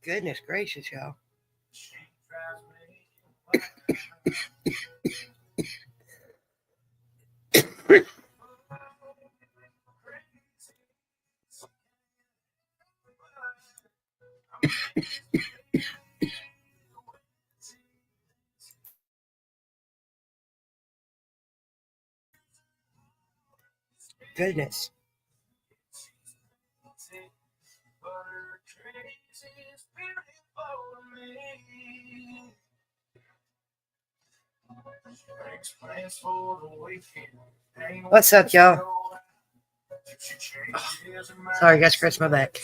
Goodness gracious, y'all. Goodness. What's up, y'all? Oh, sorry, I got to scratch my back.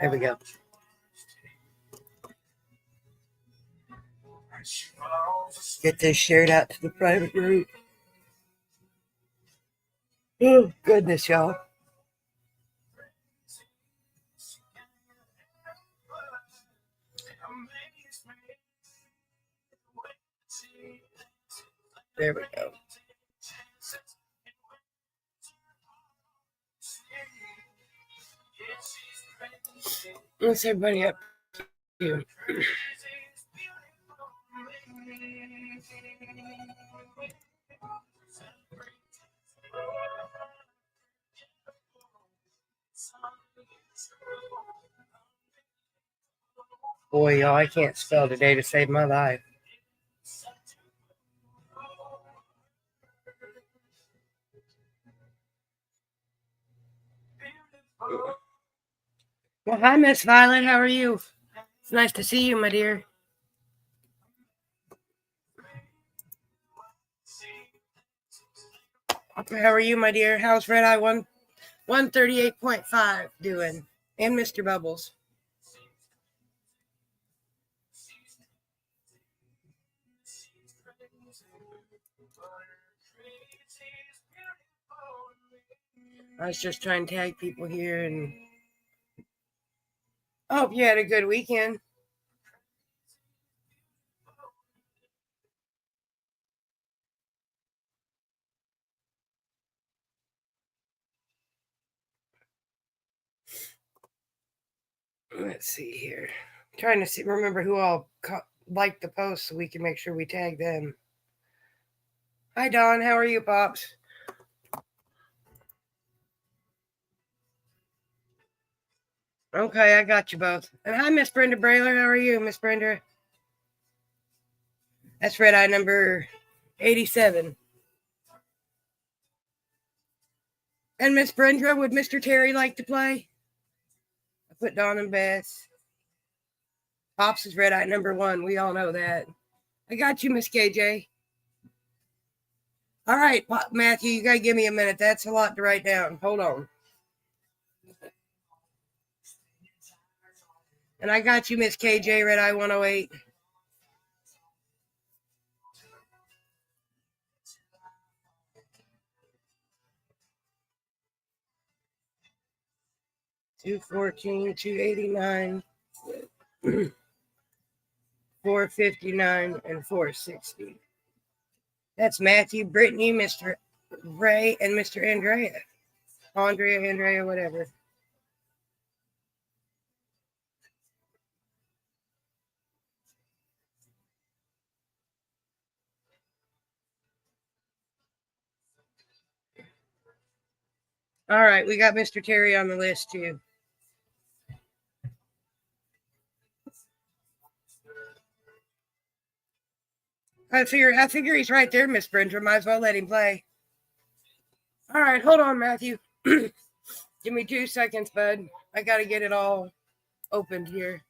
There we go. Get this shared out to the private group. Oh, goodness, y'all. There we go. What's everybody up to? Boy, y'all, I can't spell today to save my life. Well, hi, Miss Violet. How are you? It's nice to see you, my dear. How are you, my dear? How's Red Eye 138.5 doing? And Mr. Bubbles. I was just trying to tag people here, and I hope you had a good weekend. Let's see here. I'm trying to remember who all liked the post so we can make sure we tag them. Hi, Don. How are you, Pops? Okay, I got you both. And hi, Miss Brenda Brailer. How are you, Miss Brenda? That's Red Eye number 87. And Miss Brenda, would Mr. Terry like to play? I put Don and Beth. Pops is Red Eye number 1. We all know that. I got you, Miss KJ. All right, Matthew, you got to give me a minute. That's a lot to write down. Hold on. And I got you, Miss KJ, Red Eye 108. $214, $289, $459, and $460. That's Matthew, Brittany, Mr. Ray, and Mr. Andrea. Andrea, whatever. All right, we got Mr. Terry on the list too. I figure he's right there, Miss Brenda. Might as well let him play. All right, hold on, Matthew. Give me 2 seconds, bud. I got to get it all opened here.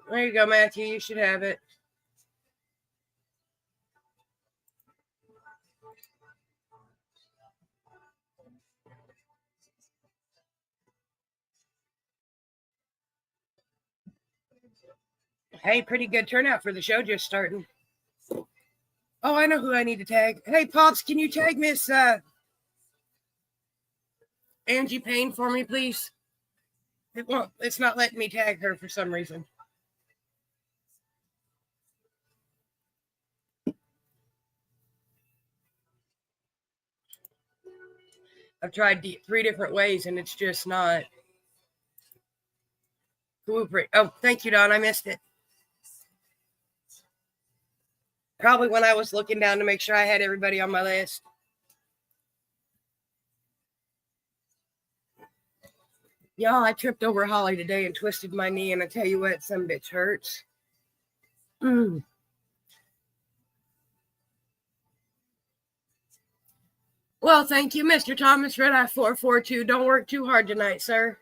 There you go, Matthew. You should have it. Hey, pretty good turnout for the show just starting. Oh, I know who I need to tag. Hey, Pops, can you tag Miss Angie Payne for me, please? It won't. It's not letting me tag her for some reason. I've tried 3 different ways, and it's just not cooperating. Oh, thank you, Don. I missed it. Probably when I was looking down to make sure I had everybody on my list. Y'all, I tripped over Holly today and twisted my knee, and I tell you what, some bitch hurts. Well, thank you, Mr. Thomas, Red Eye 442. Don't work too hard tonight, sir.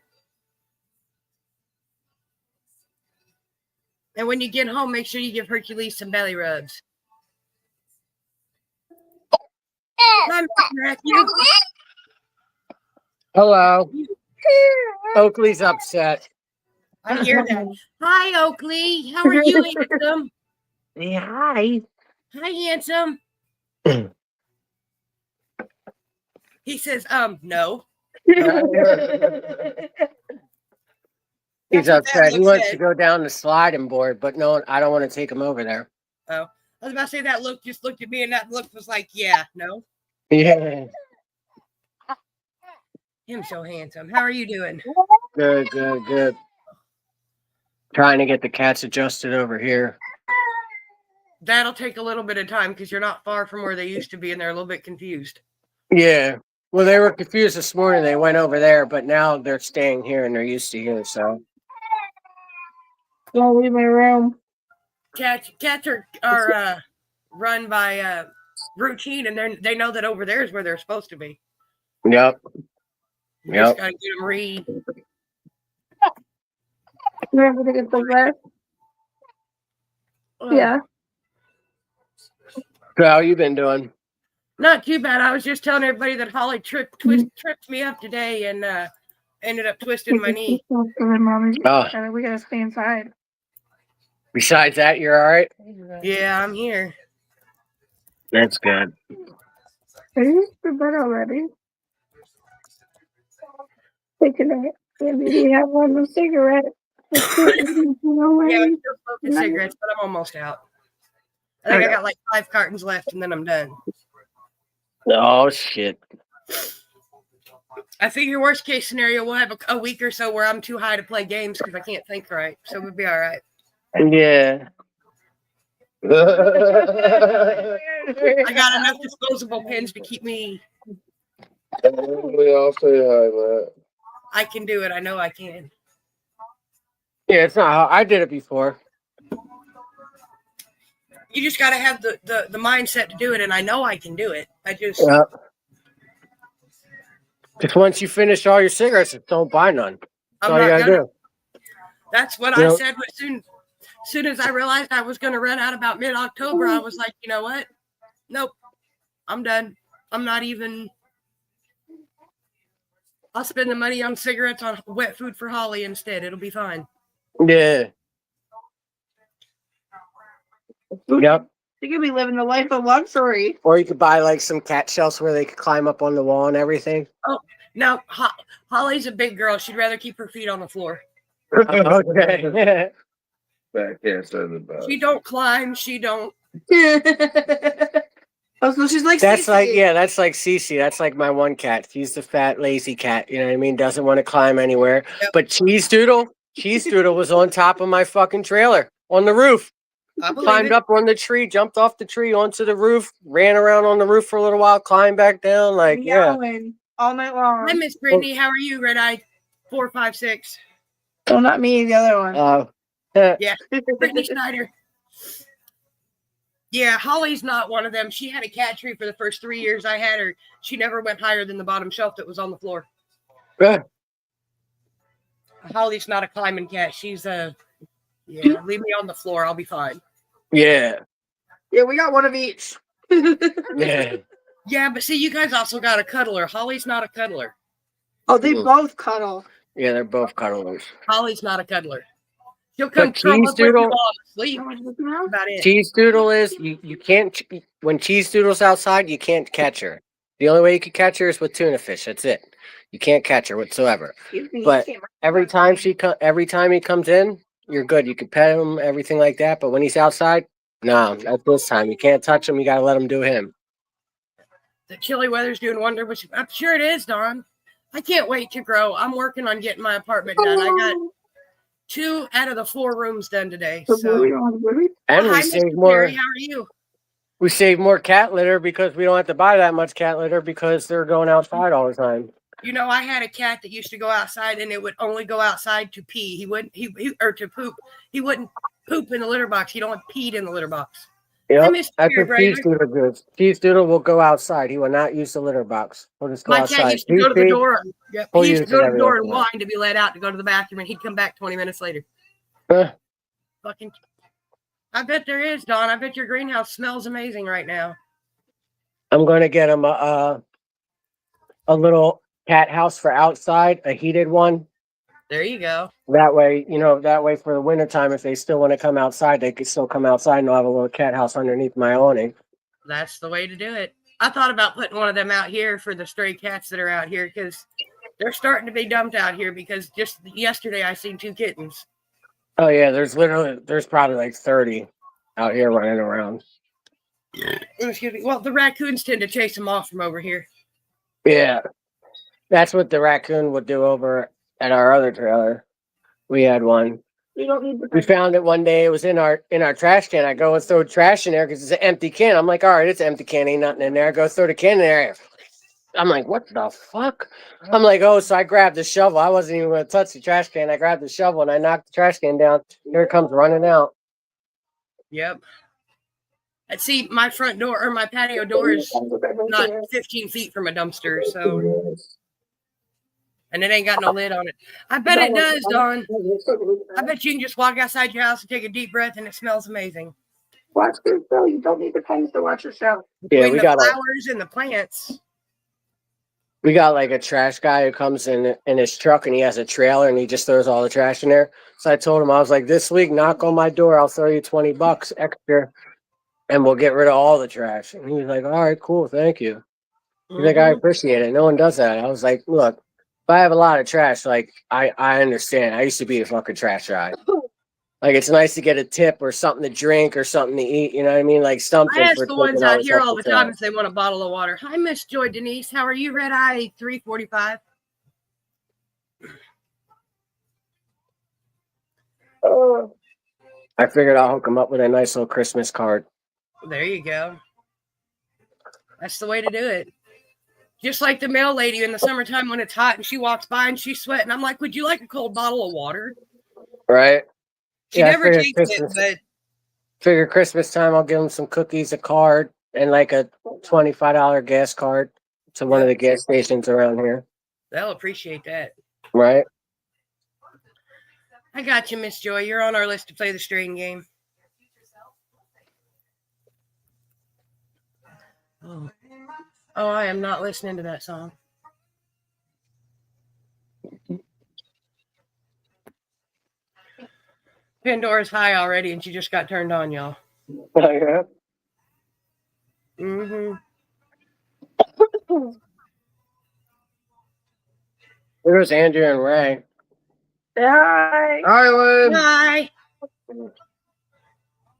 And when you get home, make sure you give Hercules some belly rubs. Hi, Mr. Matthew. Hello. Oakley's upset. I hear that. Hi, Oakley. How are you, handsome? Hey, hi. Hi, handsome. He says, no. He's upset. He wants to go down the sliding board, but no, I don't want to take him over there. Oh, I was about to say that look just looked at me, and that look was like, yeah, no. Yeah. Him so handsome. How are you doing? Good. Trying to get the cats adjusted over here. That'll take a little bit of time because you're not far from where they used to be, and they're a little bit confused. Yeah. Well, they were confused this morning. They went over there, but now they're staying here and they're used to here, so. Don't leave my room. Cats are run by routine, and they know that over there is where they're supposed to be. Yep. You just gotta get them read. Yeah. So how you been doing? Not too bad. I was just telling everybody that Holly tripped me up today and ended up twisting my knee. Oh. We gotta stay inside. Besides that, you're all right? Yeah, I'm here. That's good. Are you to bed already? Taking it. Maybe we have one cigarette. Yeah, I'm still smoking cigarettes, but I'm almost out. I think I got like 5 cartons left, and then I'm done. Oh, shit. I figure worst case scenario, we'll have a week or so where I'm too high to play games because I can't think right. So we'll be all right. Yeah. I got enough disposable pins to keep me. We all say hi, Matt. I can do it. I know I can. Yeah, it's not how I did it before. You just got to have the mindset to do it, and I know I can do it. I just. Yeah. Just once you finish all your cigarettes, don't buy none. That's all you gotta do. That's what I said. As soon as I realized I was going to run out about mid-October, I was like, you know what? Nope. I'm done. I'm not even. I'll spend the money on cigarettes on wet food for Holly instead. It'll be fine. Yeah. Yep. You could be living the life of luxury. Or you could buy like some cat shelves where they could climb up on the wall and everything. Oh, now Holly's a big girl. She'd rather keep her feet on the floor. Okay. Backhand said about. She don't climb. She don't. Oh, so she's like That's Cece. that's like Cece. That's like my one cat. She's the fat, lazy cat. You know what I mean? Doesn't want to climb anywhere. Yep. But Cheese Doodle was on top of my fucking trailer on the roof. Climbed up on the tree, jumped off the tree onto the roof, ran around on the roof for a little while, climbed back down. Like, Yowling all night long. Hi, Miss Brittany. How are you, Red Eye 456? Well, not me, the other one. Yeah, Brittany Snyder. Yeah, Holly's not one of them. She had a cat tree for the first 3 years I had her. She never went higher than the bottom shelf that was on the floor. Holly's not a climbing cat. She's leave me on the floor. I'll be fine. Yeah. Yeah, we got one of each. Yeah. Yeah, but see, you guys also got a cuddler. Holly's not a cuddler. Oh, they both cuddle. Yeah, they're both cuddlers. Holly's not a cuddler. She'll come Cheese curl up with you Doodle- while I'm asleep. That's about it. Cheese Doodle is you can't when Cheese Doodle's outside, you can't catch her. The only way you can catch her is with tuna fish. That's it. You can't catch her whatsoever. But every time he comes in, you're good. You can pet him, everything like that. But when he's outside, no, at this time you can't touch him. You gotta let him do him. The chilly weather's doing wonder, which I'm sure it is, Dawn. I can't wait to grow. I'm working on getting my apartment done. I got 2 out of the 4 rooms done today. So, And hi, we save Mr. more. Terry. How are you? We save more cat litter because we don't have to buy that much cat litter because they're going outside all the time. You know, I had a cat that used to go outside, and it would only go outside to pee. He wouldn't. He or to poop. He wouldn't poop in the litter box. He'd only peed in the litter box. Yep, Mr. that's Terry what Cheese Brader. Doodle does. Cheese Doodle will go outside. He will not use the litter box. He'll just go My outside. cat used to go to the door. Yep, He'll he used to use go it to the door every and once whine to be let out to go to the bathroom, and he'd come back 20 minutes later. in a while. Fucking. I bet there is, Dawn. I bet your greenhouse smells amazing right now. I'm going to get him a little cat house for outside, a heated one. There you go. That way, that way for the wintertime, if they still want to come outside, they can still come outside and I'll have a little cat house underneath my awning. That's the way to do it. I thought about putting one of them out here for the stray cats that are out here because they're starting to be dumped out here because just yesterday I seen 2 kittens. Oh, yeah, there's probably like 30 out here running around. Excuse me. Well, the raccoons tend to chase them off from over here. Yeah, that's what the raccoon would do over at our other trailer. We had one. We found it one day. It was in our trash can. I go and throw trash in there because it's an empty can. I'm like, all right, it's an empty can, ain't nothing in there. I go throw the can in there. I'm like, what the fuck? I'm like, oh, so I grabbed the shovel. I wasn't even going to touch the trash can. I grabbed the shovel and I knocked the trash can down. Here it comes running out. Yep. And see, my front door or my patio door is not 15 feet from a dumpster, so. And it ain't got no lid on it. I bet it does, Dawn. I bet you can just walk outside your house and take a deep breath and it smells amazing. Watch this, though. You don't need the pens to watch yourself. Between the flowers and the plants. We got like a trash guy who comes in his truck and he has a trailer and he just throws all the trash in there. So I told him, I was like, this week, knock on my door. I'll throw you $20 extra and we'll get rid of all the trash. And he was like, all right, cool. Thank you. He's like, I appreciate it. No one does that. I was like, look, if I have a lot of trash, like I understand. I used to be a fucking trash guy. Like it's nice to get a tip or something to drink or something to eat. You know what I mean? Like something. I ask for the ones taking out this here all the extra time trash. if they want a bottle of water. Hi, Miss Joy Denise. How are you? Red Eye 345. I figured I'll hook him up with a nice little Christmas card. There you go. That's the way to do it. Just like the mail lady in the summertime when it's hot and she walks by and she's sweating. I'm like, would you like a cold bottle of water? Right? She never takes it, but figure Christmas time I'll give him some cookies, a card, and like a $25 gas card to one of the gas stations around here. they'll appreciate that. Right? I got you, Miss Joy. You're on our list to play the strain game. Oh, I am not listening to that song. Pandora's high already, and she just got turned on, y'all. Oh, yeah. Mm-hmm. There's Andrew and Ray. Hi. Island. Hi.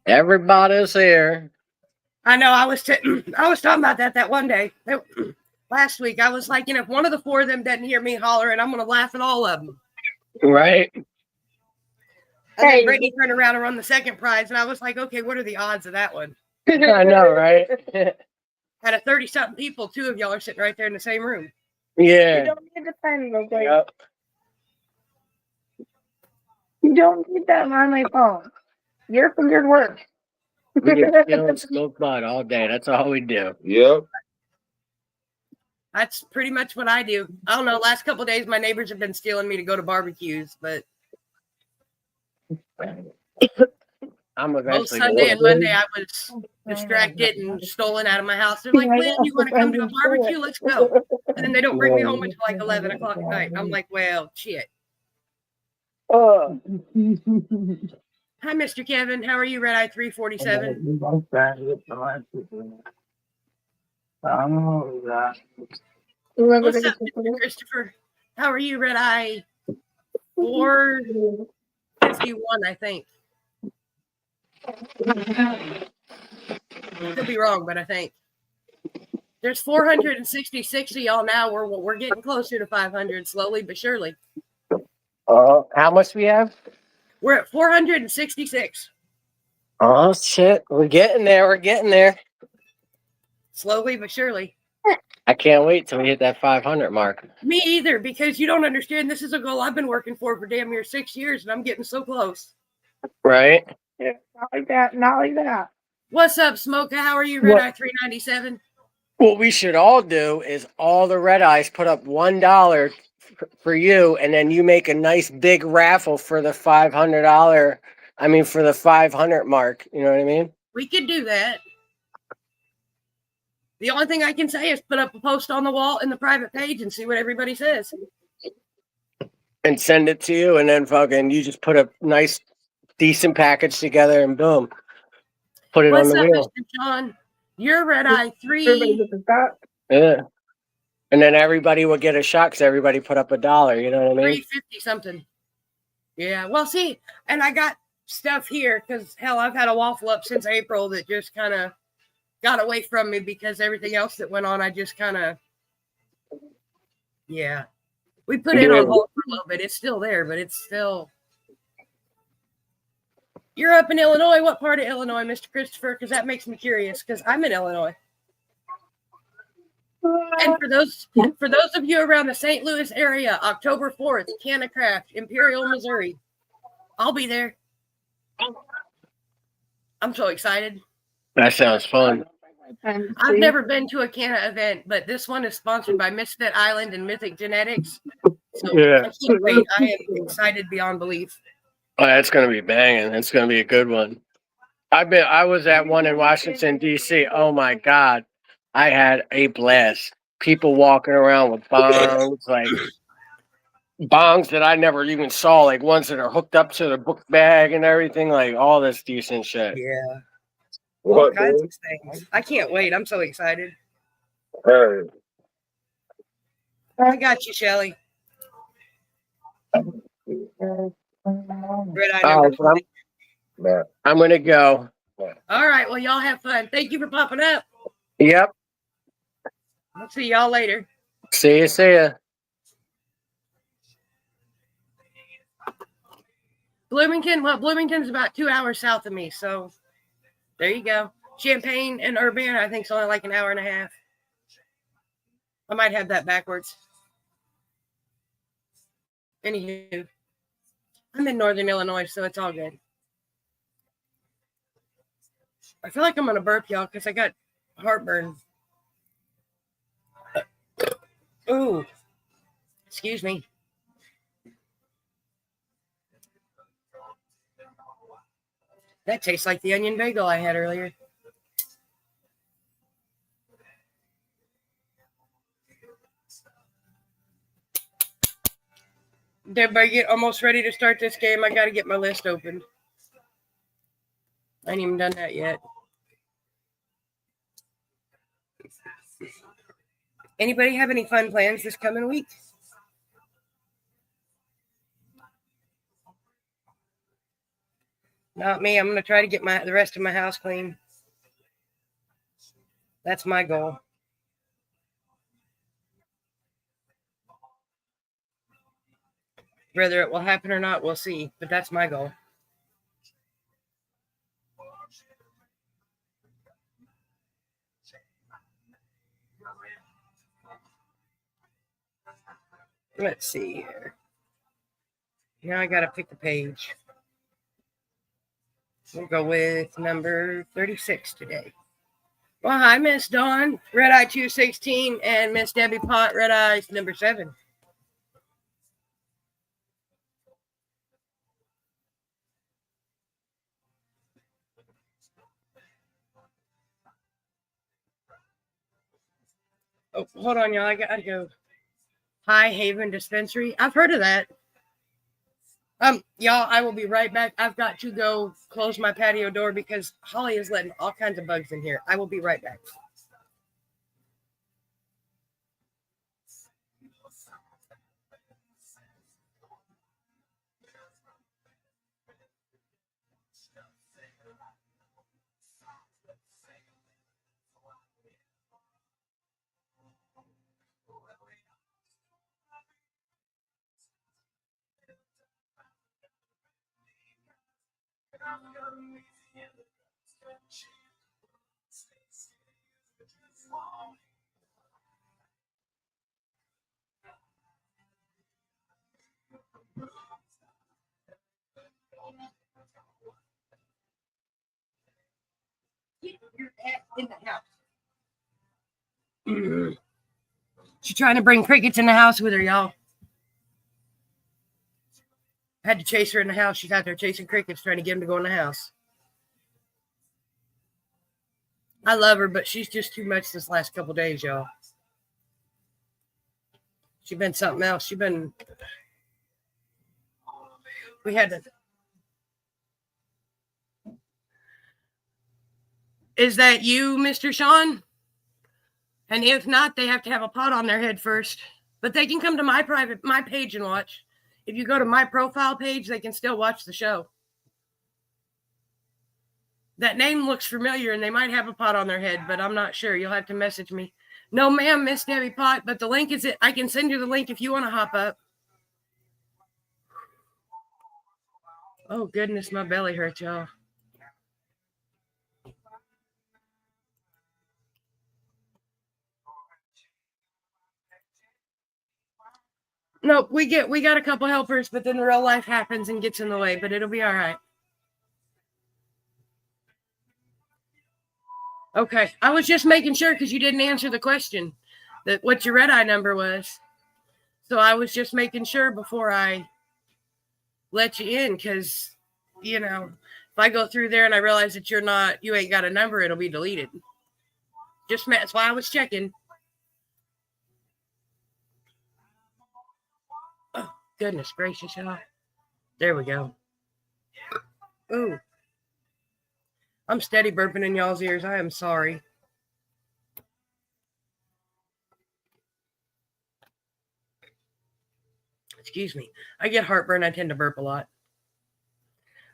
Everybody's here. I know. I was talking about that one day. Last week, I was like, if one of the 4 of them doesn't hear me hollering, I'm going to laugh at all of them. Right? And then Brittany turned around and won the second prize, and I was like, okay, what are the odds of that one? I know, right? Out of 30-something people, 2 of y'all are sitting right there in the same room. Yeah. You don't need the pen, okay? Yep. You don't need that on my phone. Your fingers work. We get chill and smoke bud all day. That's all we do. Yep. That's pretty much what I do. I don't know. Last couple of days, my neighbors have been stealing me to go to barbecues, but I'm both eventually Sunday and Monday, I was distracted and stolen out of my house. They're like, "Lynn, you want to come to a barbecue? Let's go." And then they don't bring me home until like 11 o'clock at night. I'm like, well, shit. Hi, Mr. Kevin. How are you, Red Eye 347? What's up, Mr. Christopher? How are you, Red Eye 451, I think. Could be wrong, but I think. There's 466 of y'all now. We're getting closer to 500 slowly but surely. How much we have? We're at 466 Oh shit, we're getting there. We're getting there. slowly but surely. I can't wait till we hit that 500 mark. Me either, because you don't understand. This is a goal I've been working for damn near 6 years, and I'm getting so close. Right? Yeah, not like that. Not like that. What's up, Smoka? How are you, Red Eye 397? What we should all do is all the red eyes put up $1 for you, and then you make a nice big raffle for the $500. I mean, for the 500 mark. You know what I mean? We could do that. The only thing I can say is put up a post on the wall in the private page and see what everybody says. And send it to you, and then fucking you just put a nice, decent package together, and boom, put it What's on the up, wheel. Mr. John? You're Red Eye Everybody 3. gets a shot. Yeah. And then everybody will get a shot because everybody put up $1. You know what I mean? 350 something. Yeah. Well, see, and I got stuff here because hell, I've had a waffle up since April that just kind of got away from me because everything else that went on, I just kind of, yeah. We put it on hold for a little bit. It's still there, but it's still. You're up in Illinois. What part of Illinois, Mr. Christopher? Because that makes me curious. Because I'm in Illinois. And for those of you around the St. Louis area, October 4th, Canna Craft, Imperial, Missouri. I'll be there. I'm so excited. That sounds fun. I've never been to a Canna event, but this one is sponsored by Misfit Island and Mythic Genetics. So Yeah. I can't wait. I am excited beyond belief. Oh, that's gonna be banging. It's gonna be a good one. I was at one in Washington D.C. Oh my god, I had a blast. People walking around with bongs, like bongs that I never even saw, like ones that are hooked up to the book bag and everything, like all this decent shit. Yeah. All What, kinds dude? of things. I can't wait. I'm so excited. Hey, I got you, Shelly. Red eye number 20. man. I'm gonna go. All right. Well, y'all have fun. Thank you for popping up. Yep. I'll see y'all later. See ya. See ya. Bloomington. Well, Bloomington's about 2 hours south of me. So there you go. Champaign and Urbana, I think, is only like an hour and a half. I might have that backwards. Anywho, I'm in northern Illinois, so it's all good. I feel like I'm going to burp, y'all, because I got heartburn. Ooh. Excuse me. That tastes like the onion bagel I had earlier. Did everybody get almost ready to start this game? I got to get my list open. I ain't even done that yet. Anybody have any fun plans this coming week? Not me. I'm going to try to get the rest of my house clean. That's my goal. Whether it will happen or not, we'll see. But that's my goal. Let's see here. Now I got to pick a page. We'll go with number 36 today. Well, hi, Miss Dawn, Red Eye 216, and Miss Debbie Pott, Red Eye number 7. Oh, hold on, y'all. I got to go. High Haven Dispensary. I've heard of that. Y'all, I will be right back. I've got to go close my patio door because Holly is letting all kinds of bugs in here. I will be right back. Get your ass in the house. She's trying to bring crickets in the house with her, y'all. I had to chase her in the house. She's out there chasing crickets, trying to get them to go in the house. I love her, but she's just too much this last couple days, y'all. She's been something else. We had to. Is that you, Mr. Sean? And if not, they have to have a pot on their head first. But they can come to my page and watch. If you go to my profile page, they can still watch the show. That name looks familiar, and they might have a pot on their head, but I'm not sure. You'll have to message me. No, ma'am, Miss Debbie Pot, but the link is it. I can send you the link if you want to hop up. Oh, goodness, my belly hurts, y'all. Nope, we got a couple helpers, but then real life happens and gets in the way, but it'll be all right. Okay, I was just making sure because you didn't answer the question that what your red eye number was. So I was just making sure before I let you in because, if I go through there and I realize that you ain't got a number, it'll be deleted. That's why I was checking. Oh, goodness gracious, y'all. There we go. Ooh. I'm steady burping in y'all's ears. I am sorry. Excuse me. I get heartburn. I tend to burp a lot.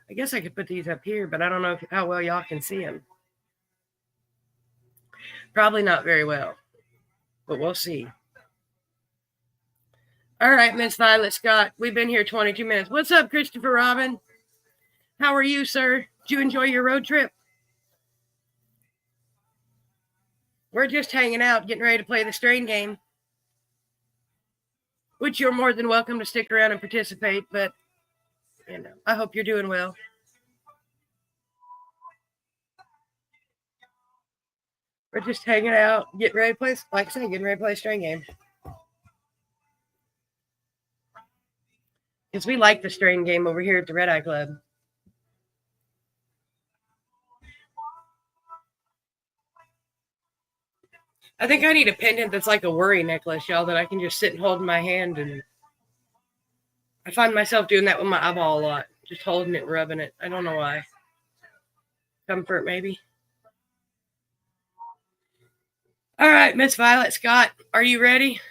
I guess I could put these up here, but I don't know how well y'all can see them. Probably not very well, but we'll see. All right, Miss Violet Scott. We've been here 22 minutes. What's up, Christopher Robin? How are you, sir? Did you enjoy your road trip? We're just hanging out, getting ready to play the strain game, which you're more than welcome to stick around and participate, but, I hope you're doing well. We're just hanging out, getting ready to play, like I said, getting ready to play a strain game. Because we like the strain game over here at the Red Eye Club. I think I need a pendant that's like a worry necklace, y'all, that I can just sit and hold in my hand. And I find myself doing that with my eyeball a lot. Just holding it and rubbing it. I don't know why. Comfort, maybe. All right, Miss Violet Scott, are you ready?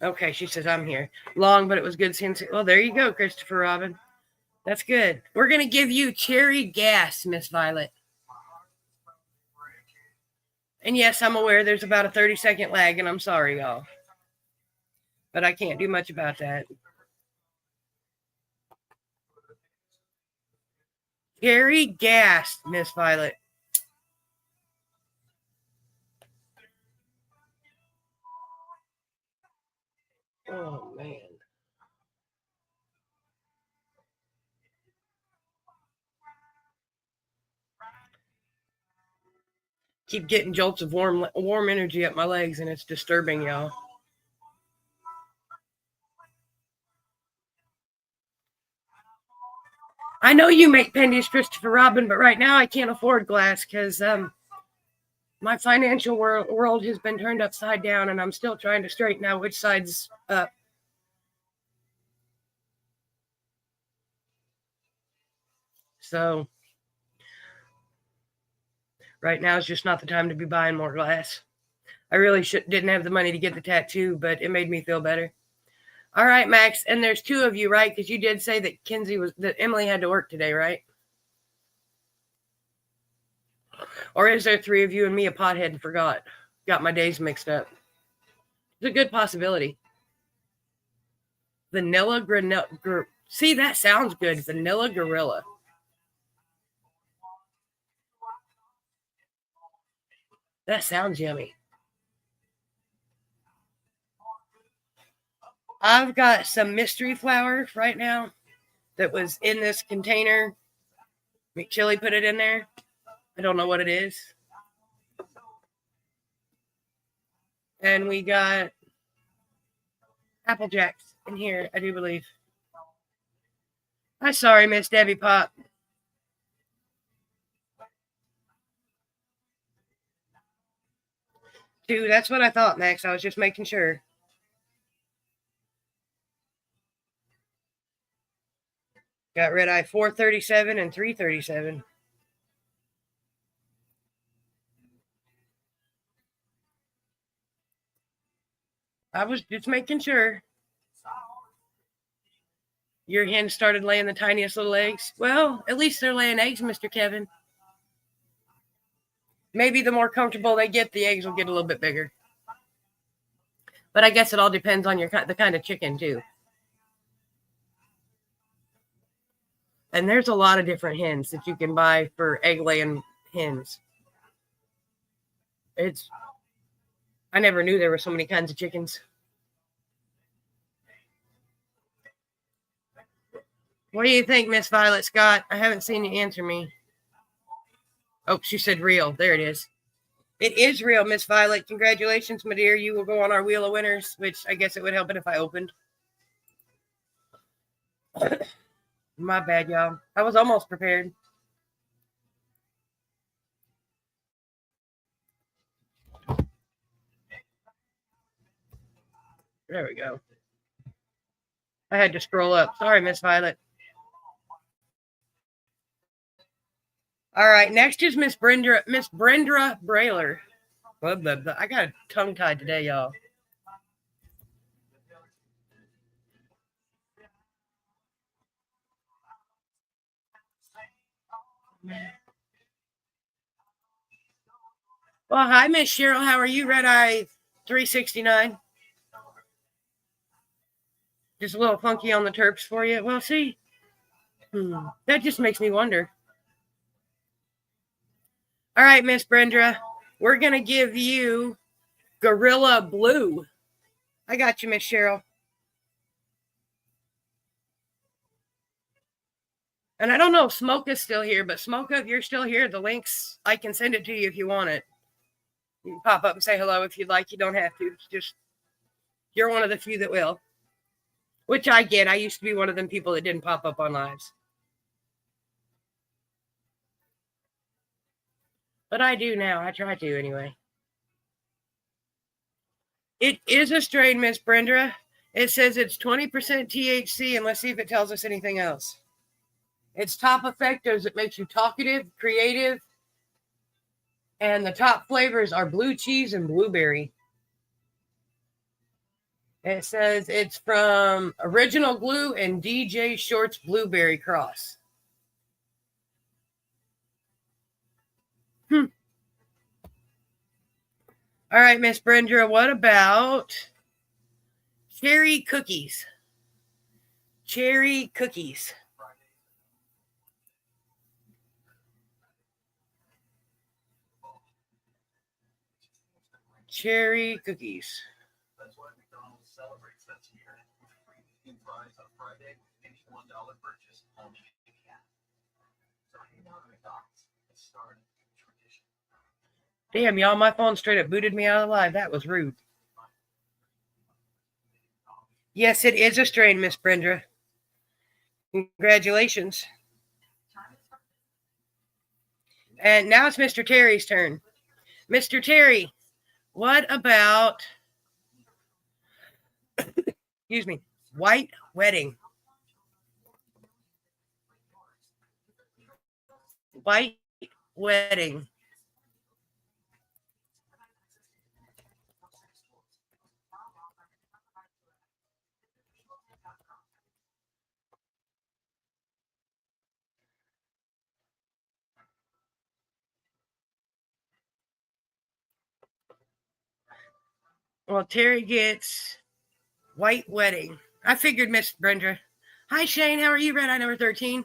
Okay, she says, I'm here. Long, but it was good seeing you. Well, there you go, Christopher Robin. That's good. We're going to give you cherry gas, Miss Violet. And yes, I'm aware there's about a 30-second lag, and I'm sorry, y'all. But I can't do much about that. Cherry gas, Miss Violet. Oh, man. Keep getting jolts of warm energy up my legs, and it's disturbing, y'all. I know you make pennies, Christopher Robin, but right now I can't afford glass because my financial world has been turned upside down, and I'm still trying to straighten out which side's up. So right now is just not the time to be buying more glass. I really didn't have the money to get the tattoo, but it made me feel better. All right, Max, and there's two of you, right? Because you did say that Emily had to work today, right? Or is there three of you and me, a pothead, and forgot? Got my days mixed up. It's a good possibility. Vanilla Granella. See, that sounds good. Vanilla Gorilla. That sounds yummy. I've got some mystery flour right now that was in this container. McChilly put it in there. I don't know what it is. And we got Apple Jacks in here, I do believe. I'm sorry, Miss Debbie Pop. Dude, that's what I thought, Max. I was just making sure. Got red eye 437 and 337. I was just making sure. Your hen started laying the tiniest little eggs. Well, at least they're laying eggs, Mr. Kevin. Maybe the more comfortable they get, the eggs will get a little bit bigger. But I guess it all depends on the kind of chicken, too. And there's a lot of different hens that you can buy for egg-laying hens. I never knew there were so many kinds of chickens. What do you think, Miss Violet Scott? I haven't seen you answer me. Oh, she said real. There it is. It is real, Miss Violet. Congratulations, my dear. You will go on our Wheel of Winners, which I guess it would help it if I opened. My bad, y'all. I was almost prepared. There we go. I had to scroll up. Sorry, Miss Violet. All right, next is Miss Brenda Brailer. Blah, blah, blah. I got tongue-tied today, y'all. Well, hi, Miss Cheryl. How are you? Red Eye 369. Just a little funky on the terps for you. Well, see, that just makes me wonder. All right, Miss Brenda, we're going to give you Gorilla Blue. I got you, Miss Cheryl. And I don't know if Smoke is still here, but Smoke, if you're still here, the links, I can send it to you if you want it. You can pop up and say hello if you'd like. You don't have to. You're one of the few that will. Which I get. I used to be one of them people that didn't pop up on lives. But I do now. I try to anyway. It is a strain, Miss Brenda. It says it's 20% THC, and let's see if it tells us anything else. Its top effect is it makes you talkative, creative, and the top flavors are blue cheese and blueberry. It says it's from Original Glue and DJ Short's Blueberry Cross. All right, Miss Brenda, what about cherry cookies? Cherry cookies. Cherry cookies. That's why McDonald's celebrates that year. Free fries on Friday with any $1 purchase only in the app. So hang out at McDonald's and start a tradition. Damn, y'all, my phone straight up booted me out of live. That was rude. Yes, it is a strain, Miss Brenda. Congratulations. And now it's Mr. Terry's turn. Mr. Terry, what about, excuse me, White Wedding? White Wedding. Well, Terry gets White Wedding. I figured, Miss Brenda. Hi, Shane. How are you? Red Eye number 13.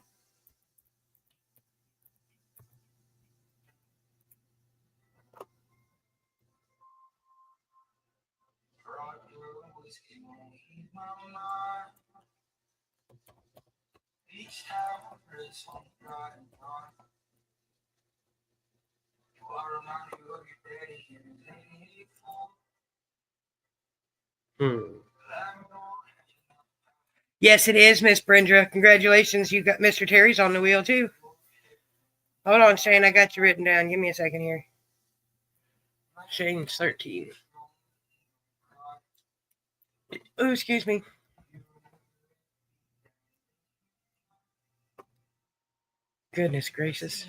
Yes, it is, Miss Brenda. Congratulations, you got Mr. Terry's on the wheel too. Hold on, Shane. I got you written down. Give me a second here. Shane's 13. Oh, excuse me. Goodness gracious.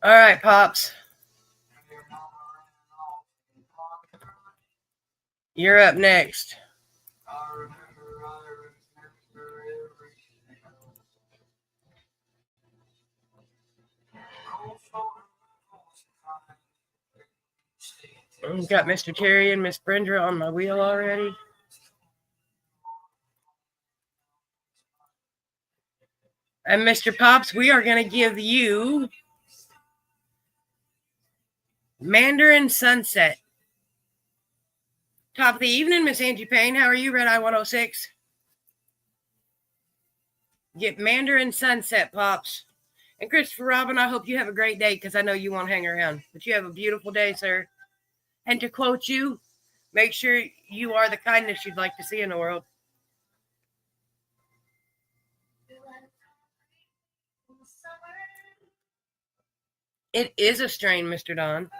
All right, Pops. You're up next. We've got Mr. Terry and Miss Brenda on my wheel already. And Mr. Pops, we are going to give you Mandarin Sunset. Top of the evening, Miss Angie Payne. How are you, Red Eye 106? Get Mandarin Sunset, Pops. And Christopher Robin, I hope you have a great day because I know you won't hang around. But you have a beautiful day, sir. And to quote you, make sure you are the kindness you'd like to see in the world. It is a strain, Mr. Don.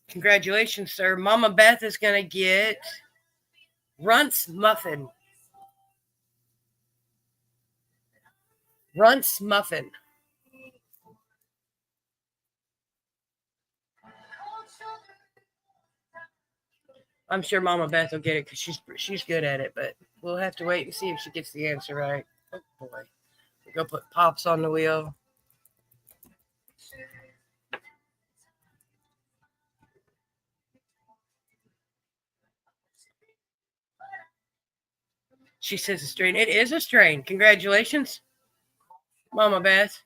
Congratulations, sir. Mama Beth is going to get Runts Muffin. Runts Muffin. I'm sure Mama Beth will get it because she's good at it, but we'll have to wait and see if she gets the answer right. Oh boy. We'll go put Pops on the wheel. She says a strain. It is a strain. Congratulations, Mama Beth.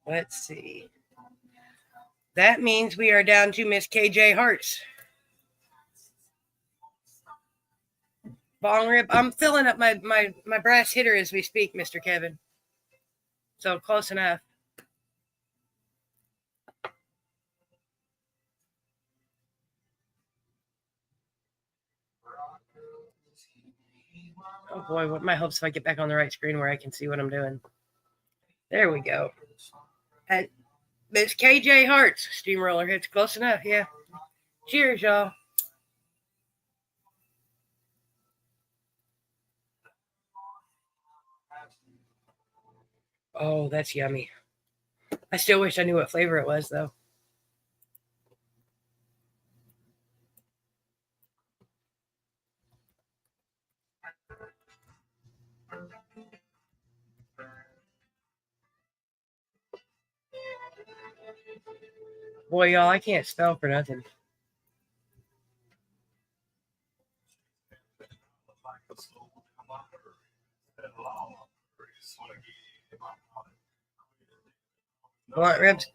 Let's see. That means we are down to Miss KJ Hartz. Bong rip. I'm filling up my brass hitter as we speak, Mr. Kevin. So close enough. Oh boy, what my hopes if I get back on the right screen where I can see what I'm doing. There we go. And Miss KJ Hart's steamroller hits close enough, yeah. Cheers, y'all. Oh, that's yummy. I still wish I knew what flavor it was, though. Boy, y'all, I can't spell for nothing. Blunt ribs.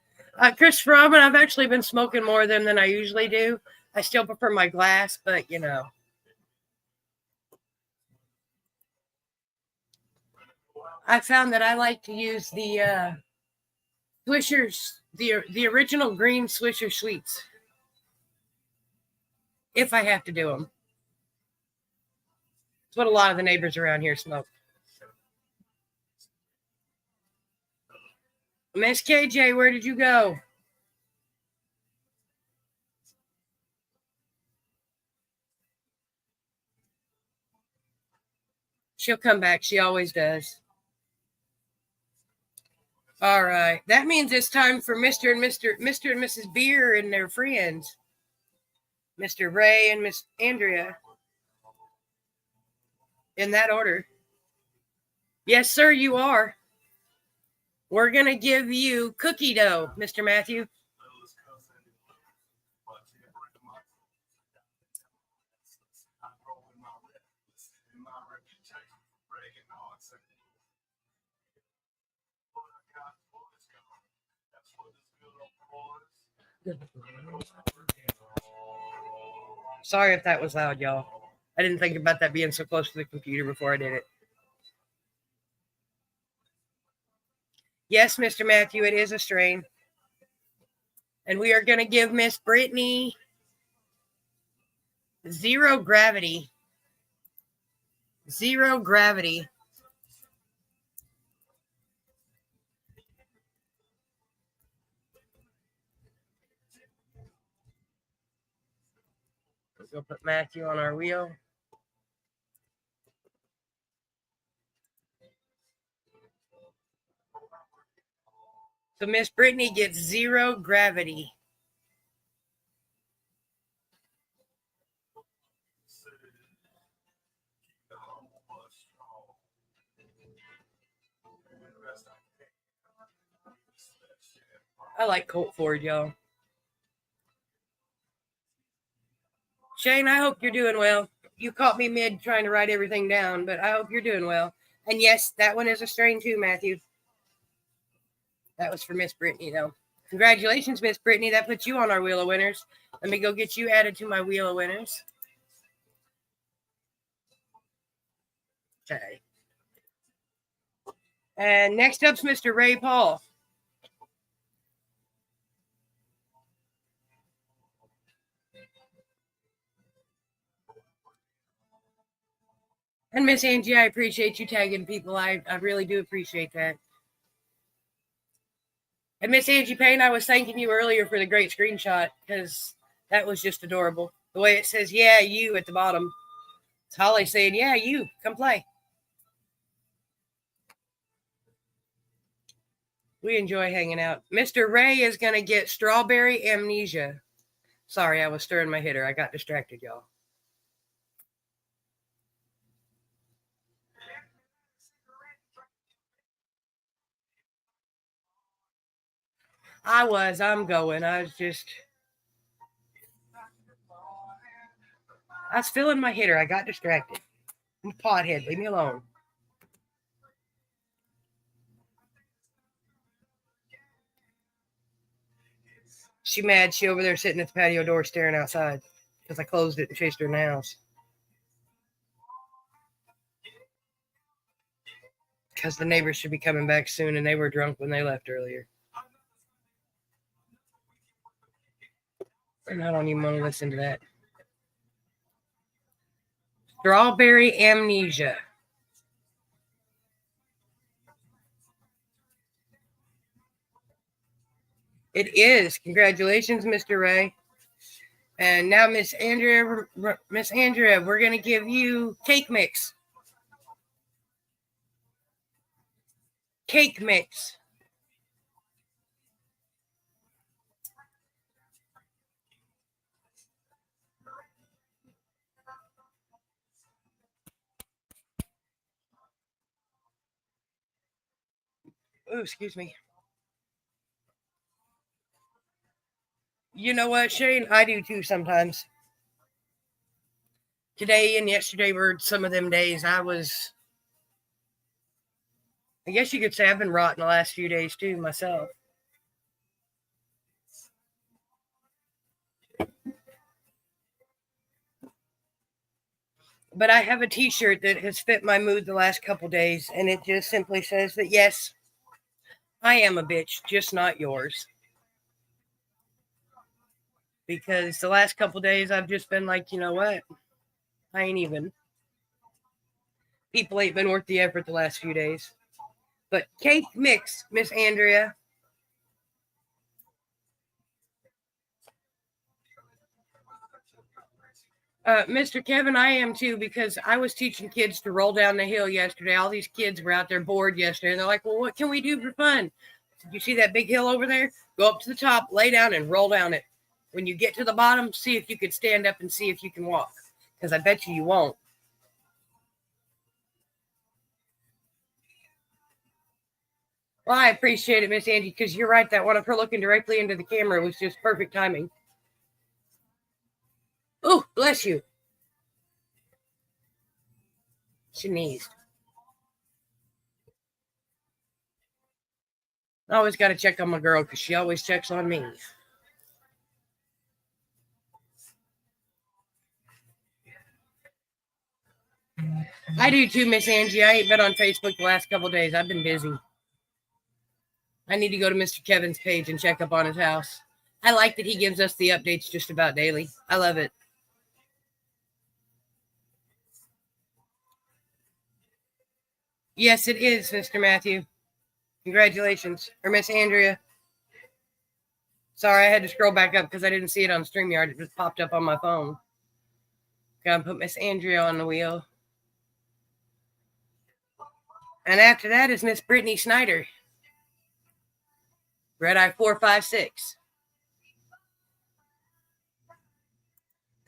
Chris Robin, I've actually been smoking more of them than I usually do. I still prefer my glass, but you know. I found that I like to use the Swishers, the original green Swisher sweets. If I have to do them. It's what a lot of the neighbors around here smoke. Miss KJ, where did you go? She'll come back. She always does. All right. That means it's time for Mr. and Mrs. Beer and their friends. Mr. Ray and Miss Andrea. In that order. Yes, sir, you are. We're going to give you cookie dough, Mr. Matthew. Sorry if that was loud, y'all. I didn't think about that being so close to the computer before I did it. Yes, Mr. Matthew, it is a strain. And we are going to give Miss Brittany 0 gravity. 0 gravity. We'll put Matthew on our wheel. So Miss Brittany gets 0 gravity. I like Colt Ford, y'all. Shane, I hope you're doing well. You caught me mid trying to write everything down, but I hope you're doing well. And yes, that one is a strain too, Matthew. That was for Miss Brittany, though. Congratulations, Miss Brittany. That puts you on our Wheel of Winners. Let me go get you added to my Wheel of Winners. Okay. And next up's Mr. Ray Paul. And Miss Angie, I appreciate you tagging people. I really do appreciate that. And Miss Angie Payne, I was thanking you earlier for the great screenshot because that was just adorable. The way it says, yeah, you at the bottom. It's Holly saying, yeah, you, come play. We enjoy hanging out. Mr. Ray is going to get strawberry amnesia. Sorry, I was stirring my hitter. I got distracted, y'all. I'm going. I was filling my hitter. I got distracted. I'm a pothead. Leave me alone. She mad. She over there sitting at the patio door staring outside because I closed it and chased her in the house. Because the neighbors should be coming back soon and they were drunk when they left earlier. And I don't even want to listen to that. Strawberry amnesia. It is. Congratulations, Mr. Ray. And now, Miss Andrea, we're going to give you cake mix. Cake mix. Oh, excuse me. You know what, Shane? I do too sometimes. Today and yesterday were some of them days I guess you could say I've been rotten the last few days too myself. But I have a t-shirt that has fit my mood the last couple days, and it just simply says that, yes, I am a bitch, just not yours. Because the last couple days I've just been like, you know what? I ain't even. People ain't been worth the effort the last few days. But cake mix, Miss Andrea. Mr. Kevin, I am too, because I was teaching kids to roll down the hill yesterday. All these kids were out there bored yesterday, and they're like, well, what can we do for fun? You see that big hill over there? Go up to the top, lay down, and roll down it. When you get to the bottom, see if you could stand up and see if you can walk, because I bet you won't. Well, I appreciate it, Miss Angie, because you're right. That one of her looking directly into the camera was just perfect timing. Oh, bless you. She sneezed. I always got to check on my girl because she always checks on me. I do too, Miss Angie. I ain't been on Facebook the last couple days. I've been busy. I need to go to Mr. Kevin's page and check up on his house. I like that he gives us the updates just about daily. I love it. Yes, it is, Mr. Matthew. Congratulations. Or Miss Andrea. Sorry, I had to scroll back up because I didn't see it on StreamYard. It just popped up on my phone. Gotta put Miss Andrea on the wheel. And after that is Miss Brittany Snyder. Red Eye 456.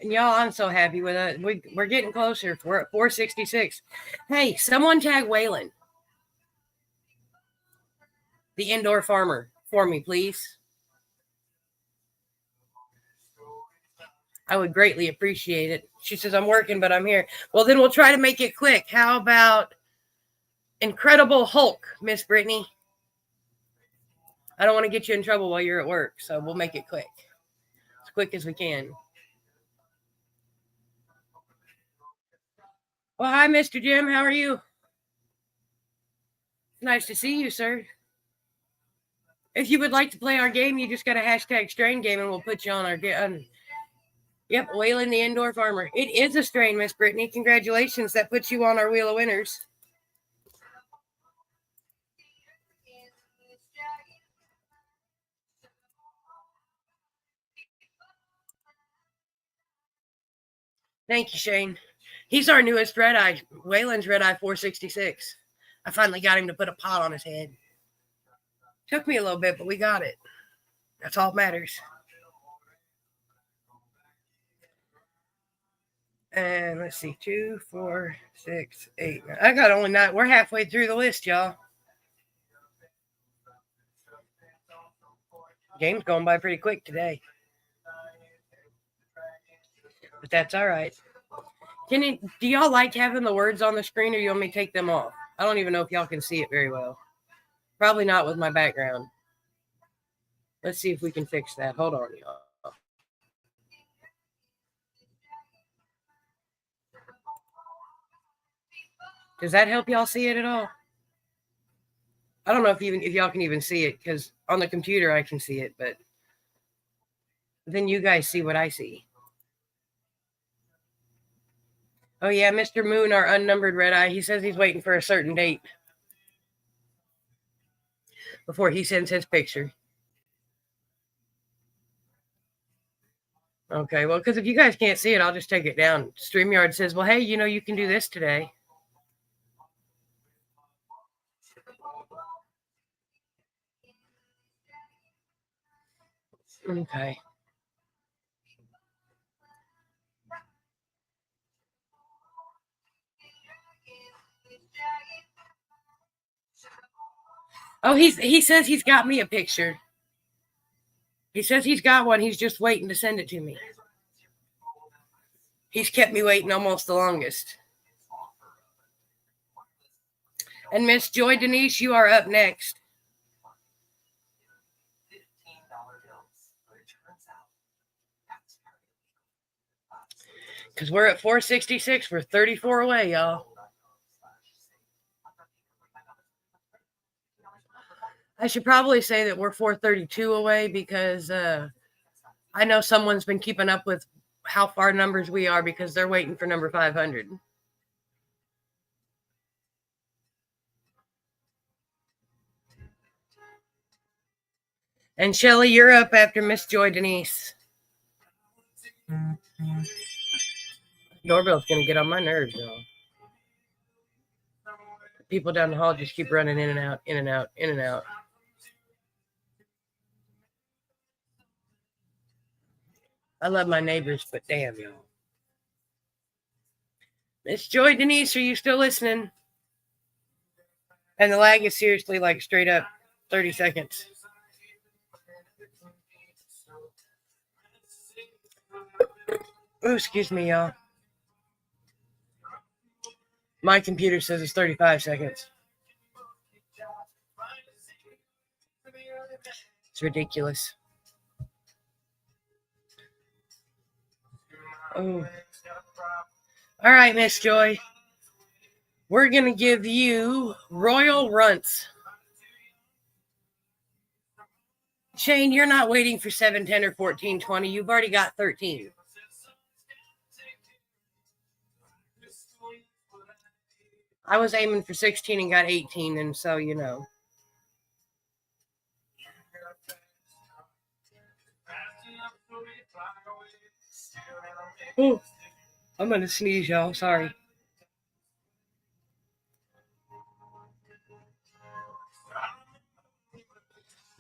And y'all, I'm so happy with it. We're getting closer. We're at 466. Hey, someone tag Waylon, the indoor farmer, for me, please. I would greatly appreciate it. She says, I'm working, but I'm here. Well, then we'll try to make it quick. How about Incredible Hulk, Miss Brittany? I don't want to get you in trouble while you're at work, so we'll make it quick. As quick as we can. Well, hi, Mr. Jim. How are you? Nice to see you, sir. If you would like to play our game, you just got to hashtag strain game and we'll put you on our game. Yep, Waylon the indoor farmer. It is a strain, Miss Brittany. Congratulations. That puts you on our wheel of winners. Thank you, Shane. He's our newest Red Eye. Waylon's Red Eye 466. I finally got him to put a pot on his head. Took me a little bit, but we got it. That's all that matters. And let's see, 2, 4, 6, 8. I got only 9. We're halfway through the list, y'all. Game's going by pretty quick today. But that's all right. Do y'all like having the words on the screen or you want me to take them off? I don't even know if y'all can see it very well. Probably not with my background. Let's see if we can fix that. Hold on, y'all. Does that help y'all see it at all? I don't know if y'all can even see it because on the computer I can see it, but then you guys see what I see. Oh yeah, Mr. Moon, our unnumbered Red Eye, he says he's waiting for a certain date before he sends his picture. Okay, well, because if you guys can't see it, I'll just take it down. StreamYard says, well, hey, you can do this today. Okay. Oh, he says he's got me a picture. He says he's got one. He's just waiting to send it to me. He's kept me waiting almost the longest. And Miss Joy Denise, you are up next. Because we're at 466. We're 34 away, y'all. I should probably say that we're 432 away because I know someone's been keeping up with how far numbers we are because they're waiting for number 500. And Shelly, you're up after Miss Joy Denise. Doorbell's going to get on my nerves, y'all. People down the hall just keep running in and out, in and out, in and out. I love my neighbors, but damn, y'all. Miss Joy Denise, are you still listening? And the lag is seriously like straight up 30 seconds. Oh, excuse me, y'all. My computer says it's 35 seconds. It's ridiculous. Oh. All right, Miss Joy. We're going to give you Royal Runts. Shane, you're not waiting for 710 or 1420. You've already got 13. I was aiming for 16 and got 18, and so you know. Ooh, I'm going to sneeze, y'all. Sorry.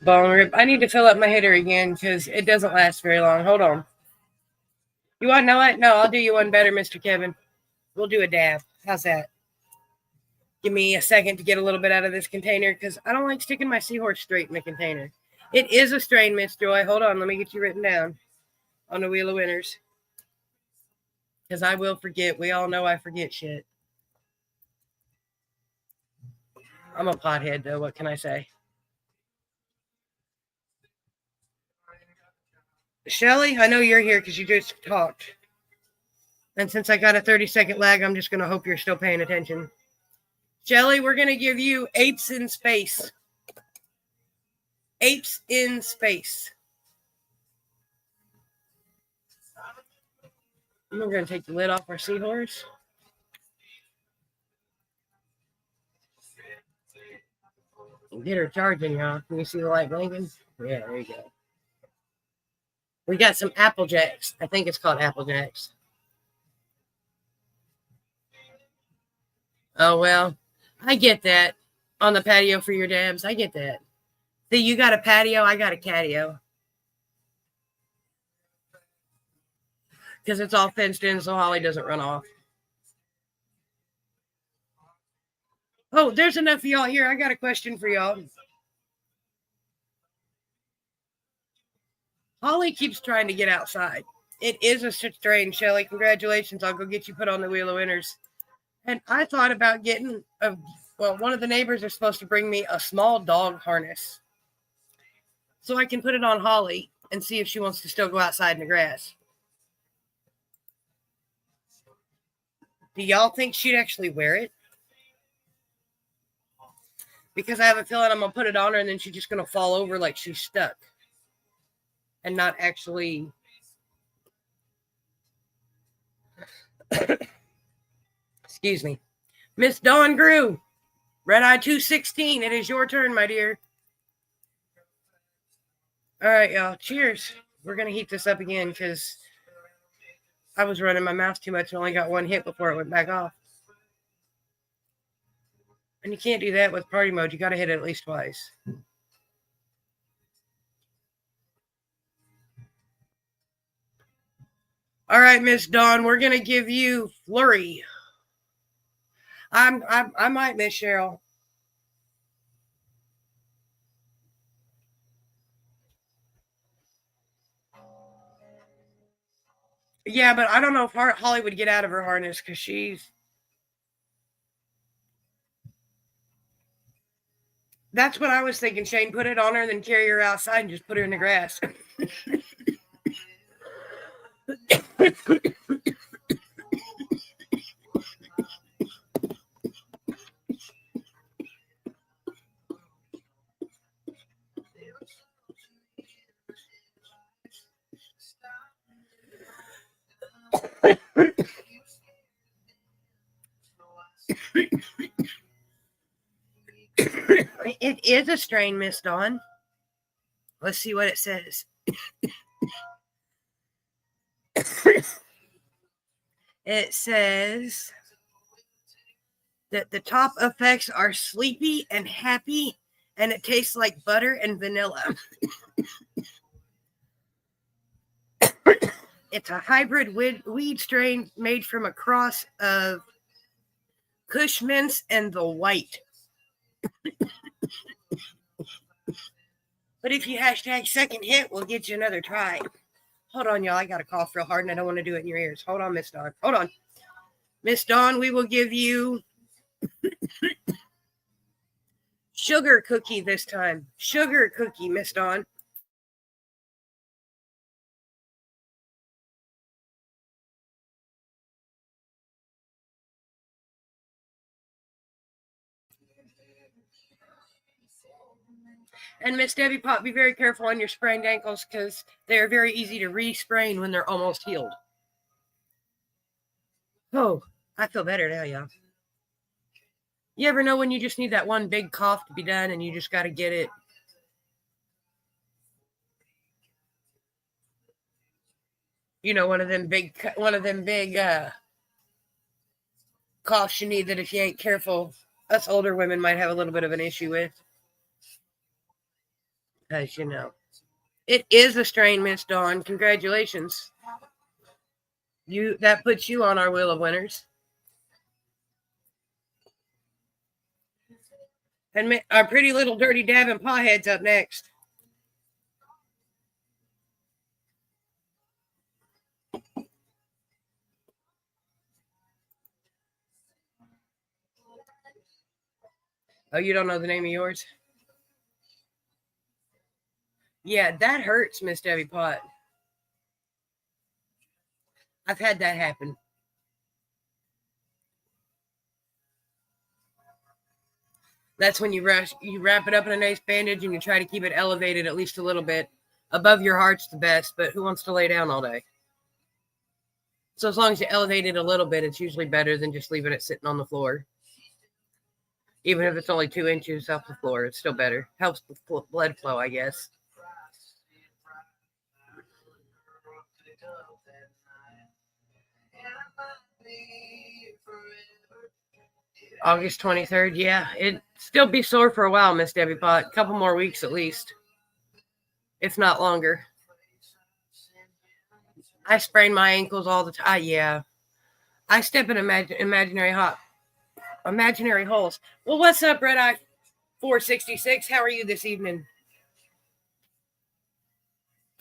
Bone rip. I need to fill up my hitter again because it doesn't last very long. Hold on. You want to know what? No, I'll do you one better, Mr. Kevin. We'll do a dab. How's that? Give me a second to get a little bit out of this container because I don't like sticking my seahorse straight in the container. It is a strain, Miss Joy. Hold on. Let me get you written down on the Wheel of Winners because I will forget. We all know I forget shit. I'm a pothead, though. What can I say? Shelly, I know you're here because you just talked. And since I got a 30-second lag, I'm just going to hope you're still paying attention. Shelly, we're going to give you Apes in Space. Apes in Space. And we're going to take the lid off our seahorse. Get her charging, y'all. Can you see the light blinking? Yeah, there you go. We got some Apple Jacks. I think it's called Apple Jacks. Oh, well, I get that. On the patio for your dabs. I get that. See, you got a patio, I got a catio. Because it's all fenced in so Holly doesn't run off. Oh, there's enough of y'all here. I got a question for y'all. Holly keeps trying to get outside. It is a strain, Shelly. Congratulations. I'll go get you put on the Wheel of Winners. And I thought about getting one of the neighbors are supposed to bring me a small dog harness. So I can put it on Holly and see if she wants to still go outside in the grass. Do y'all think she'd actually wear it? Because I have a feeling I'm going to put it on her and then she's just going to fall over like she's stuck. And not actually... Excuse me. Miss Dawn Grew. Red Eye 216. It is your turn, my dear. All right, y'all. Cheers. We're going to heat this up again because I was running my mouth too much and only got one hit before it went back off. And you can't do that with party mode. You got to hit it at least twice. All right, Miss Dawn, we're going to give you Flurry. I might, Miss Cheryl. Yeah, but I don't know if Holly would get out of her harness because she's... That's what I was thinking, Shane. Put it on her and then carry her outside and just put her in the grass. It is a strain, Miss Dawn. Let's see what it says. It says that the top effects are sleepy and happy, and it tastes like butter and vanilla. It's a hybrid weed strain made from a cross of Kush Mints and the White. But if you hashtag second hit, we'll get you another try. Hold on, y'all. I got to cough real hard, and I don't want to do it in your ears. Hold on, Miss Dawn. Hold on. Miss Dawn, we will give you Sugar cookie this time. Sugar cookie, Miss Dawn. And Miss Debbie Pop, be very careful on your sprained ankles because they are very easy to re-sprain when they're almost healed. Oh, I feel better now, y'all. You ever know when you just need that one big cough to be done and you just got to get it? You know, one of them big coughs you need that if you ain't careful, us older women might have a little bit of an issue with. As you know. It is a strain, Miss Dawn. Congratulations. That puts you on our wheel of winners. And our pretty little dirty dab and paw head's up next. Oh, you don't know the name of yours? Yeah, that hurts, Miss Debbie Pot. I've had that happen. That's when you wrap it up in a nice bandage and you try to keep it elevated at least a little bit. Above your heart's the best, but who wants to lay down all day? So as long as you elevate it a little bit, it's usually better than just leaving it sitting on the floor. Even if it's only 2 inches off the floor, it's still better. Helps with blood flow, I guess. August 23rd, yeah. It'd still be sore for a while, Miss Debbie Pot. A couple more weeks at least. If not longer. I sprain my ankles all the time. Yeah. I step in imaginary holes. Well, what's up, Red Eye 466? How are you this evening?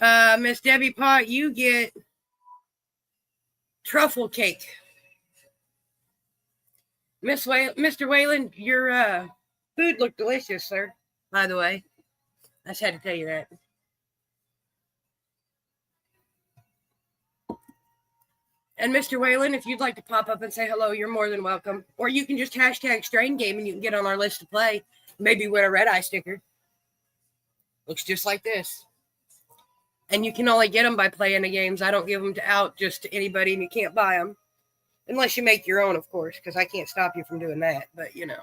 Miss Debbie Pot, you get truffle cake. Mr. Whalen, your food looked delicious, sir. By the way, I just had to tell you that. And Mr. Whalen, if you'd like to pop up and say hello, you're more than welcome. Or you can just hashtag Strain Game and you can get on our list to play. Maybe win a Red Eye sticker. Looks just like this. And you can only get them by playing the games. I don't give them out just to anybody and you can't buy them. Unless you make your own, of course, because I can't stop you from doing that. But, you know.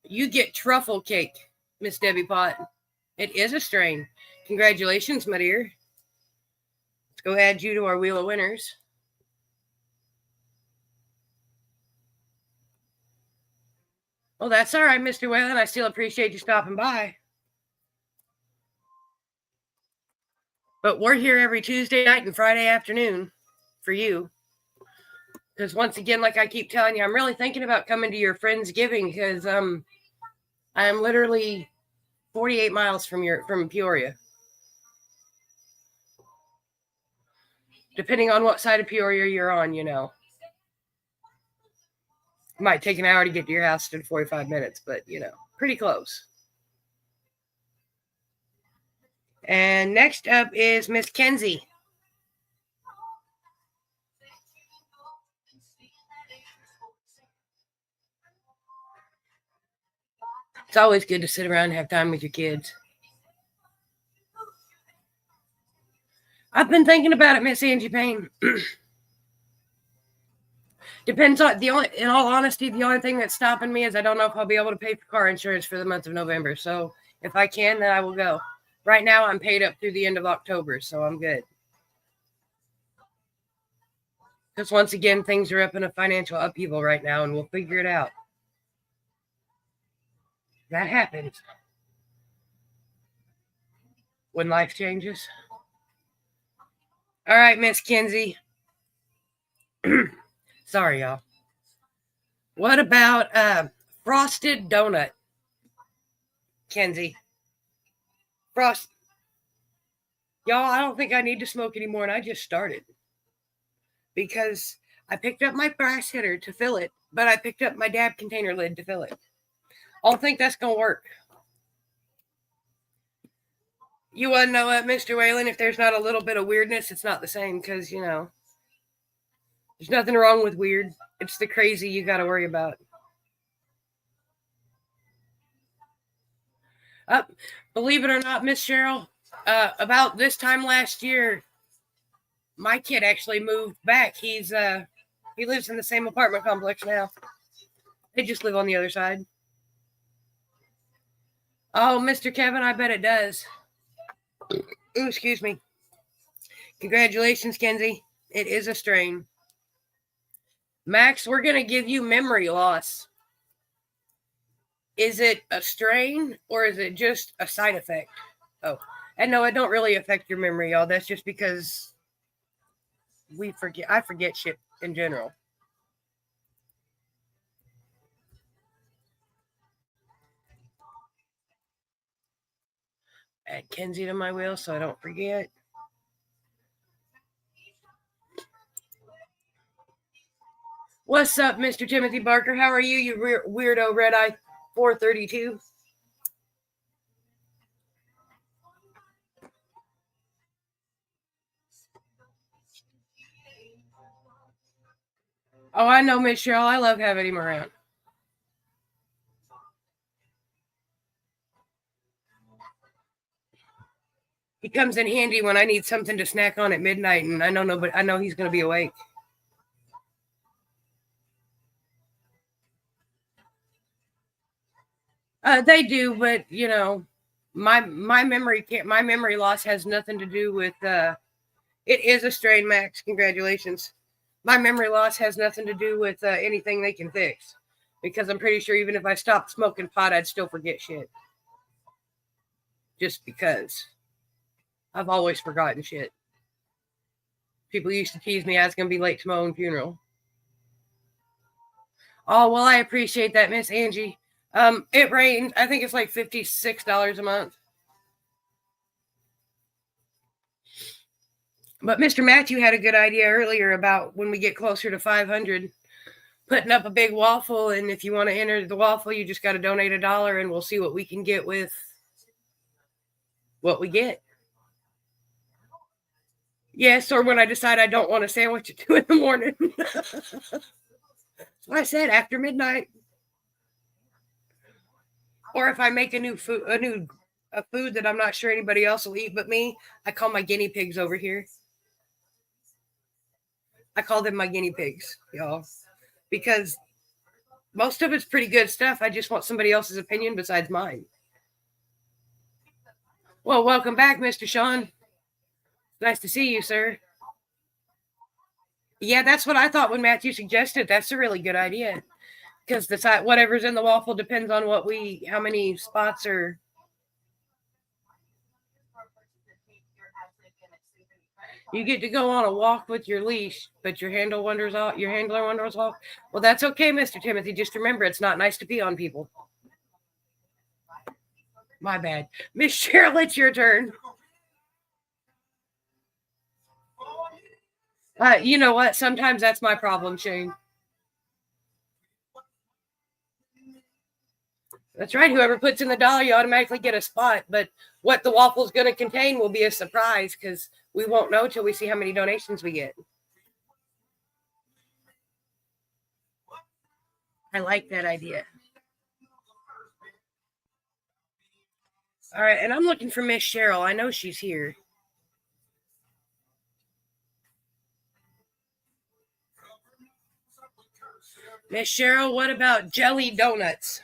You get truffle cake, Miss Debbie Pot. It is a strain. Congratulations, my dear. Let's go add you to our wheel of winners. Well, that's all right, Mr. Whalen. I still appreciate you stopping by. But we're here every Tuesday night and Friday afternoon for you. Because once again, like I keep telling you, I'm really thinking about coming to your Friendsgiving because I am literally 48 miles from Peoria. Depending on what side of Peoria you're on, you know. It might take an hour to get to your house in 45 minutes, but, you know, pretty close. And next up is Miss Kenzie. It's always good to sit around and have time with your kids. I've been thinking about it, Miss Angie Payne. Depends on in all honesty, the only thing that's stopping me is I don't know if I'll be able to pay for car insurance for the month of November. So if I can, then I will go. Right now, I'm paid up through the end of October, so I'm good. Because once again, things are up in a financial upheaval right now, and we'll figure it out. That happens when life changes. All right, Miss Kenzie. Sorry, y'all. What about frosted donut, Kenzie? Y'all, I don't think I need to smoke anymore, and I just started. Because I picked up my brass hitter to fill it, but I picked up my dab container lid to fill it. I don't think that's going to work. You want to know what, Mr. Whalen? If there's not a little bit of weirdness, it's not the same because, there's nothing wrong with weird. It's the crazy you got to worry about. Believe it or not, Miss Cheryl, about this time last year, my kid actually moved back. He lives in the same apartment complex now. They just live on the other side. Oh, Mr. Kevin, I bet it does. Ooh, excuse me. Congratulations, Kenzie. It is a strain. Max, we're going to give you memory loss. Is it a strain or is it just a side effect? Oh, and no, it don't really affect your memory, y'all. That's just because I forget shit in general. Add Kenzie to my wheel so I don't forget. What's up, Mr. Timothy Barker? How are you, you weirdo Red Eye 432? Oh, I know, Miss Cheryl. I love having him around. He comes in handy when I need something to snack on at midnight, and I know he's going to be awake. They do, but my memory loss has nothing to do with. It is a strain, Max. Congratulations. My memory loss has nothing to do with anything they can fix, because I'm pretty sure even if I stopped smoking pot, I'd still forget shit. Just because I've always forgotten shit. People used to tease me I was going to be late to my own funeral. Oh, well, I appreciate that, Miss Angie. It rained. I think it's like $56 a month. But Mr. Matthew had a good idea earlier about when we get closer to 500, putting up a big waffle. And if you want to enter the waffle, you just got to donate $1 and we'll see what we can get with what we get. Yes, or when I decide I don't want a sandwich at 2 a.m. That's what I said, after midnight. Or if I make a food that I'm not sure anybody else will eat but me, I call my guinea pigs over here. I call them my guinea pigs, y'all, because most of it's pretty good stuff. I just want somebody else's opinion besides mine. Well, welcome back, Mr. Sean. Nice to see you, sir. Yeah, that's what I thought when Matthew suggested. That's a really good idea. Because whatever's in the waffle depends on how many spots are. You get to go on a walk with your leash, but your handler wanders off. Well, that's okay, Mr. Timothy. Just remember, it's not nice to pee on people. My bad. Miss Cheryl, it's your turn. You know what? Sometimes that's my problem, Shane. That's right. Whoever puts in the dollar, you automatically get a spot. But what the waffle's going to contain will be a surprise because we won't know till we see how many donations we get. I like that idea. All right, and I'm looking for Miss Cheryl. I know she's here. Miss Cheryl, what about jelly donuts?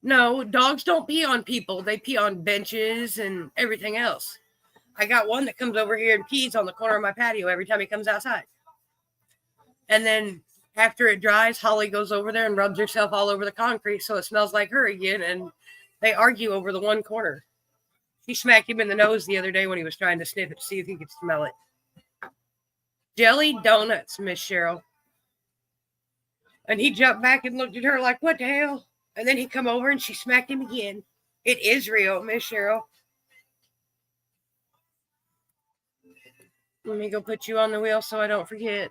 No, dogs don't pee on people. They pee on benches and everything else. I got one that comes over here and pees on the corner of my patio every time he comes outside. And then after it dries, Holly goes over there and rubs herself all over the concrete so it smells like her again. And they argue over the one corner. She smacked him in the nose the other day when he was trying to sniff it to see if he could smell it. Jelly donuts, Miss Cheryl. And he jumped back and looked at her like, what the hell? And then he come over and she smacked him again. It is real, Miss Cheryl. Let me go put you on the wheel so I don't forget.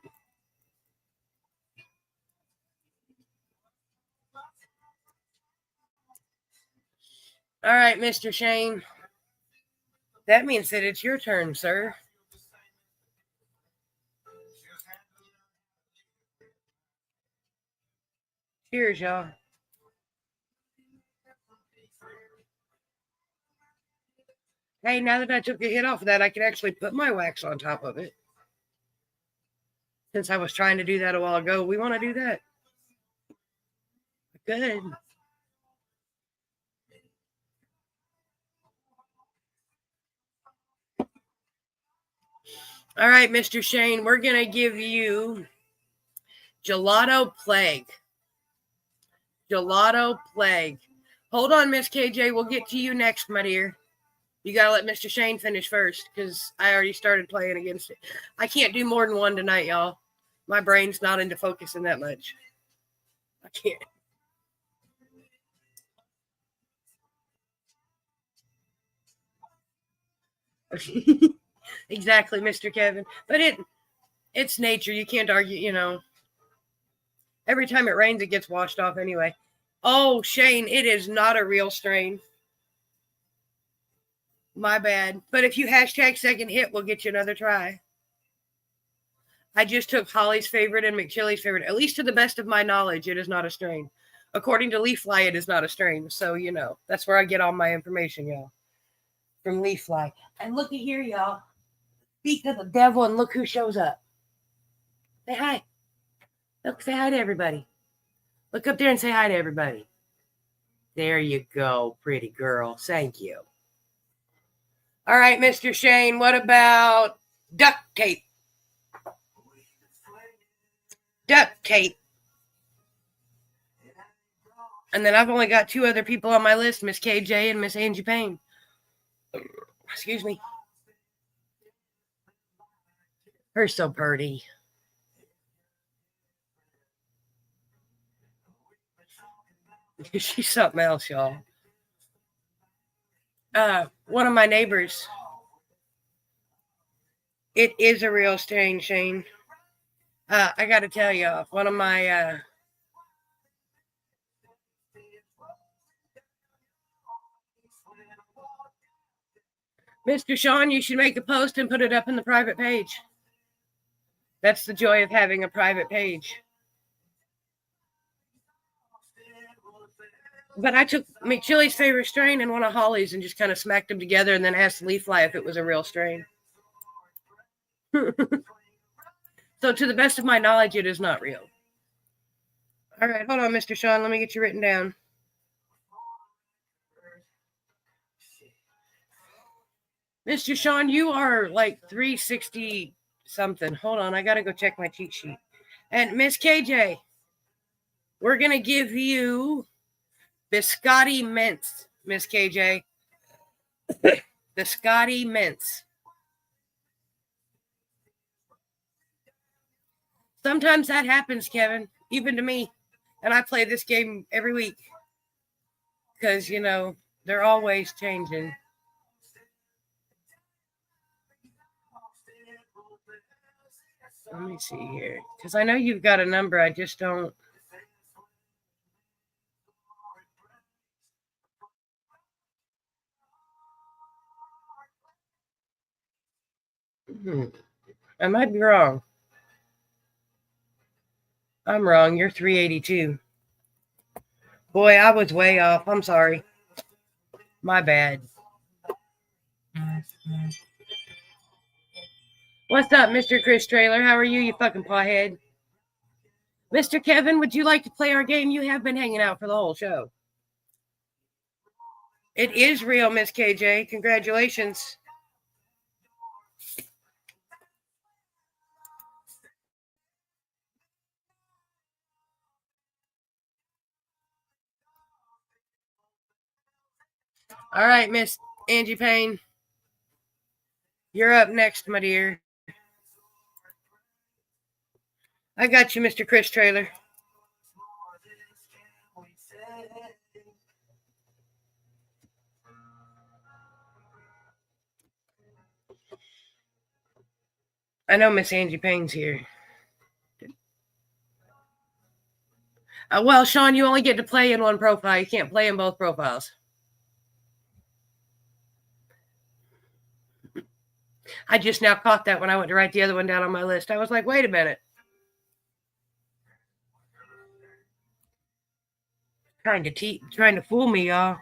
All right, Mr. Shane. That means that it's your turn, sir. Cheers, y'all. Hey, now that I took a hit off of that, I can actually put my wax on top of it. Since I was trying to do that a while ago, we want to do that. Good. All right, Mr. Shane, we're going to give you Gelato Plague. Gelato Plague. Hold on, Miss KJ. We'll get to you next, my dear. You got to let Mr. Shane finish first because I already started playing against it. I can't do more than one tonight, y'all. My brain's not into focusing that much. I can't. Exactly, Mr. Kevin. But it's nature. You can't argue, you know. Every time it rains, it gets washed off anyway. Oh, Shane, it is not a real strain. My bad. But if you hashtag second hit, we'll get you another try. I just took Holly's favorite and McChilly's favorite. At least to the best of my knowledge, it is not a strain. According to Leafly, it is not a strain. So, you know, that's where I get all my information, y'all. From Leafly. And look at here, y'all. Speak of the devil and look who shows up. Say hi. Look, say hi to everybody. Look up there and say hi to everybody. There you go, pretty girl. Thank you. All right, Mr. Shane, what about duct tape? Duct tape. And then I've only got two other people on my list, Miss KJ and Miss Angie Payne. Excuse me. Her so pretty. She's something else, y'all. One of my neighbors. It is a real strain, Shane. I got to tell you, one of my Mr. Sean, you should make a post and put it up in the private page. That's the joy of having a private page. But I took McChilly's favorite strain and one of Holly's and just kind of smacked them together and then asked Leafly if it was a real strain. So to the best of my knowledge, it is not real. All right, hold on, Mr. Sean. Let me get you written down. Mr. Sean, you are like 360 something. Hold on, I got to go check my cheat sheet. And Miss KJ, we're going to give you Biscotti Mints, Miss KJ. Biscotti Mints. Sometimes that happens, Kevin, even to me. And I play this game every week. Because, you know, they're always changing. Let me see here. Because I know you've got a number. I just don't. I might be wrong. I'm wrong. You're 382. Boy, I was way off. I'm sorry. My bad. What's up, Mr. Chris Trailer? How are you, you fucking pawhead? Mr. Kevin, would you like to play our game? You have been hanging out for the whole show. It is real, Miss KJ. Congratulations. All right, Miss Angie Payne. You're up next, my dear. I got you, Mr. Chris Trailer. I know Miss Angie Payne's here. Well, Sean, you only get to play in one profile. You can't play in both profiles. I just now caught that when I went to write the other one down on my list. I was like, wait a minute. Trying to fool me, y'all.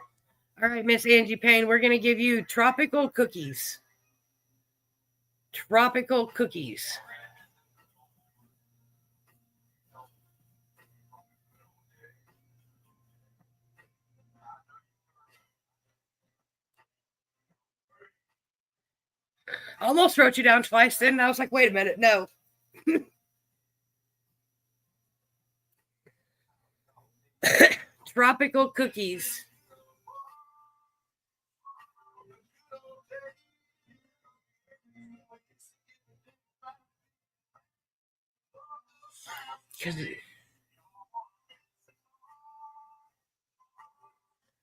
All right, Miss Angie Payne, we're going to give you tropical cookies. Tropical cookies. I almost wrote you down twice then, and I was like, wait a minute, no. Tropical cookies.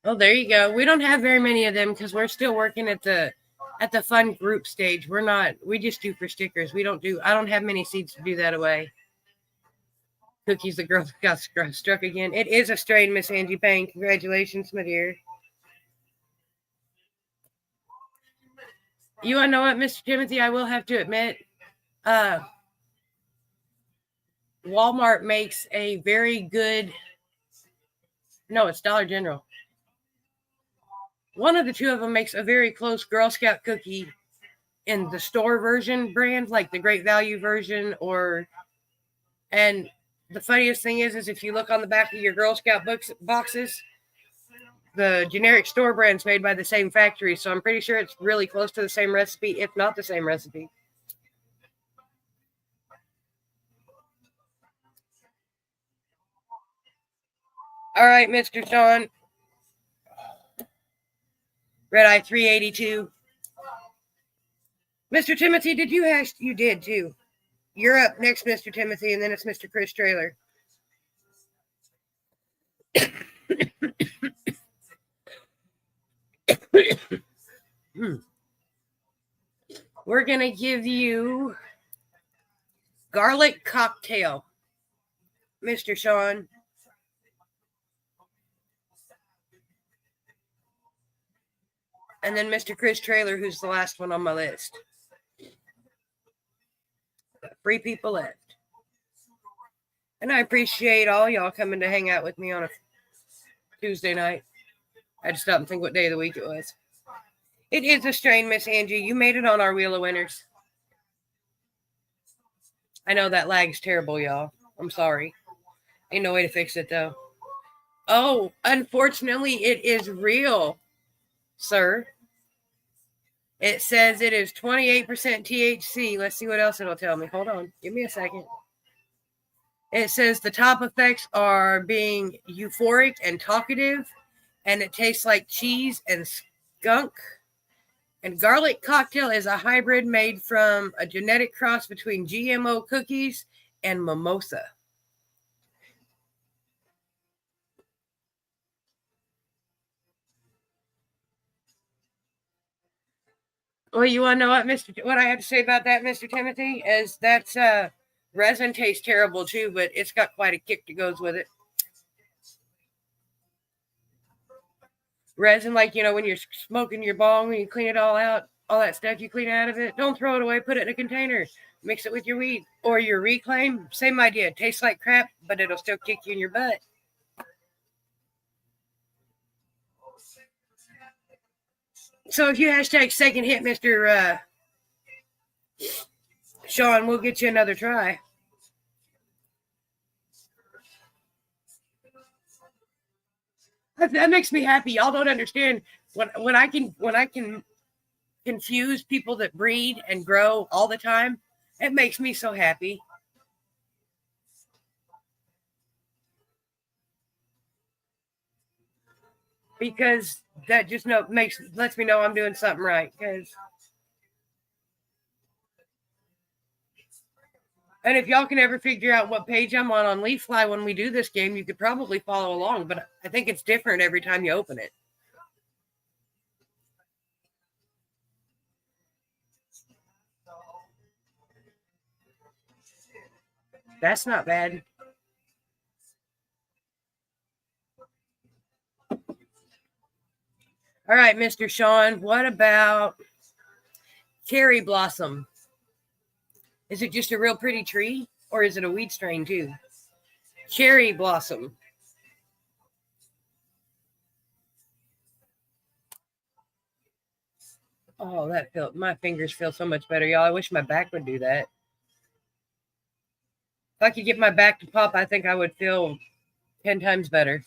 Oh, there you go. We don't have very many of them because we're still working at the fun group stage. We just do for stickers. I don't have many seeds to do that away. Cookies, the girl got struck again. It is a strain, Miss Angie Payne. Congratulations, my dear. You want to know what, Mr. Timothy? I will have to admit, Walmart makes a very good. No, it's Dollar General. One of the two of them makes a very close Girl Scout cookie in the store version brand, like the Great Value version, and the funniest thing is if you look on the back of your Girl Scout boxes, the generic store brand's made by the same factory, so I'm pretty sure it's really close to the same recipe, if not the same recipe. All right, Mr. Sean. Red Eye 382. Mr. Timothy, did you hash? You did too. You're up next, Mr. Timothy, and then it's Mr. Chris Trailer. We're going to give you garlic cocktail, Mr. Sean. And then Mr. Chris Trailer, who's the last one on my list. 3 people left. And I appreciate all y'all coming to hang out with me on a Tuesday night. I had to stop and think what day of the week it was. It is a strain, Miss Angie. You made it on our Wheel of Winners. I know that lag's terrible, y'all. I'm sorry. Ain't no way to fix it, though. Oh, unfortunately, it is real, sir. It says it is 28% THC. Let's see what else it'll tell me. Hold on. Give me a second. It says the top effects are being euphoric and talkative, and it tastes like cheese and skunk. And garlic cocktail is a hybrid made from a genetic cross between GMO cookies and mimosa. Well, you want to know what I have to say about that, Mr. Timothy? Is that's resin tastes terrible too, but it's got quite a kick that goes with it. Resin, like, when you're smoking your bong and you clean it all out, all that stuff you clean out of it, don't throw it away, put it in a container, mix it with your weed or your reclaim. Same idea. It tastes like crap, but it'll still kick you in your butt. So if you hashtag second hit, Mr. Sean, we'll get you another try. That makes me happy. Y'all don't understand when I can confuse people that breed and grow all the time. It makes me so happy. Because that just lets me know I'm doing something right. And if y'all can ever figure out what page I'm on Leafly when we do this game, you could probably follow along. But I think it's different every time you open it. That's not bad. All right, Mr. Sean, what about cherry blossom? Is it just a real pretty tree, or is it a weed strain too? Cherry blossom. Oh, that felt, my fingers feel so much better, y'all. I wish my back would do that. If I could get my back to pop, I think I would feel 10 times better.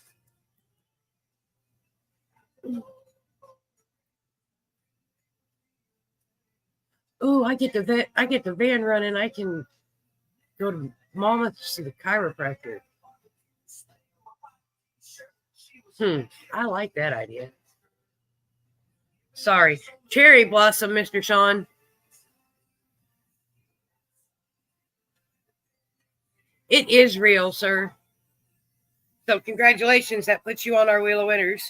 Oh, I get the van running. I can go to Monmouth to see the chiropractor. I like that idea. Sorry. Cherry blossom, Mr. Sean. It is real, sir. So congratulations. That puts you on our Wheel of Winners.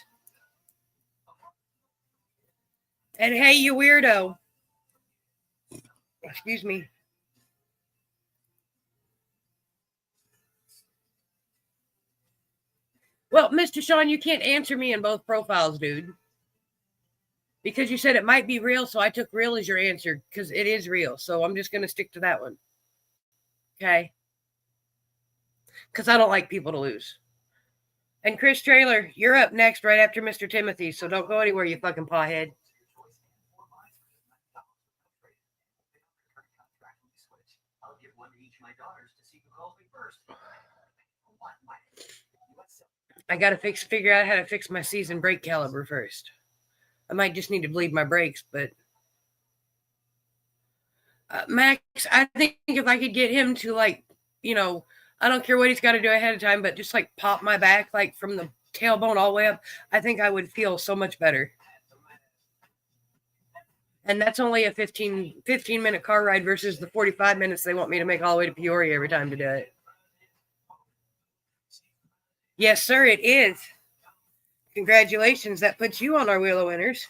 And hey, you weirdo. Excuse me. Well, Mr. Sean, you can't answer me in both profiles, dude. Because you said it might be real, so I took real as your answer because it is real. So I'm just going to stick to that one. Okay? Because I don't like people to lose. And Chris Traylor, you're up next right after Mr. Timothy, so don't go anywhere, you fucking pawhead. I got to figure out how to fix my season brake caliber first. I might just need to bleed my brakes, but Max, I think if I could get him to, like, you know, I don't care what he's got to do ahead of time, but just like pop my back, like from the tailbone all the way up, I think I would feel so much better. And that's only a 15-minute car ride versus the 45 minutes they want me to make all the way to Peoria every time to do it. Yes, sir, it is. Congratulations. That puts you on our Wheel of Winners.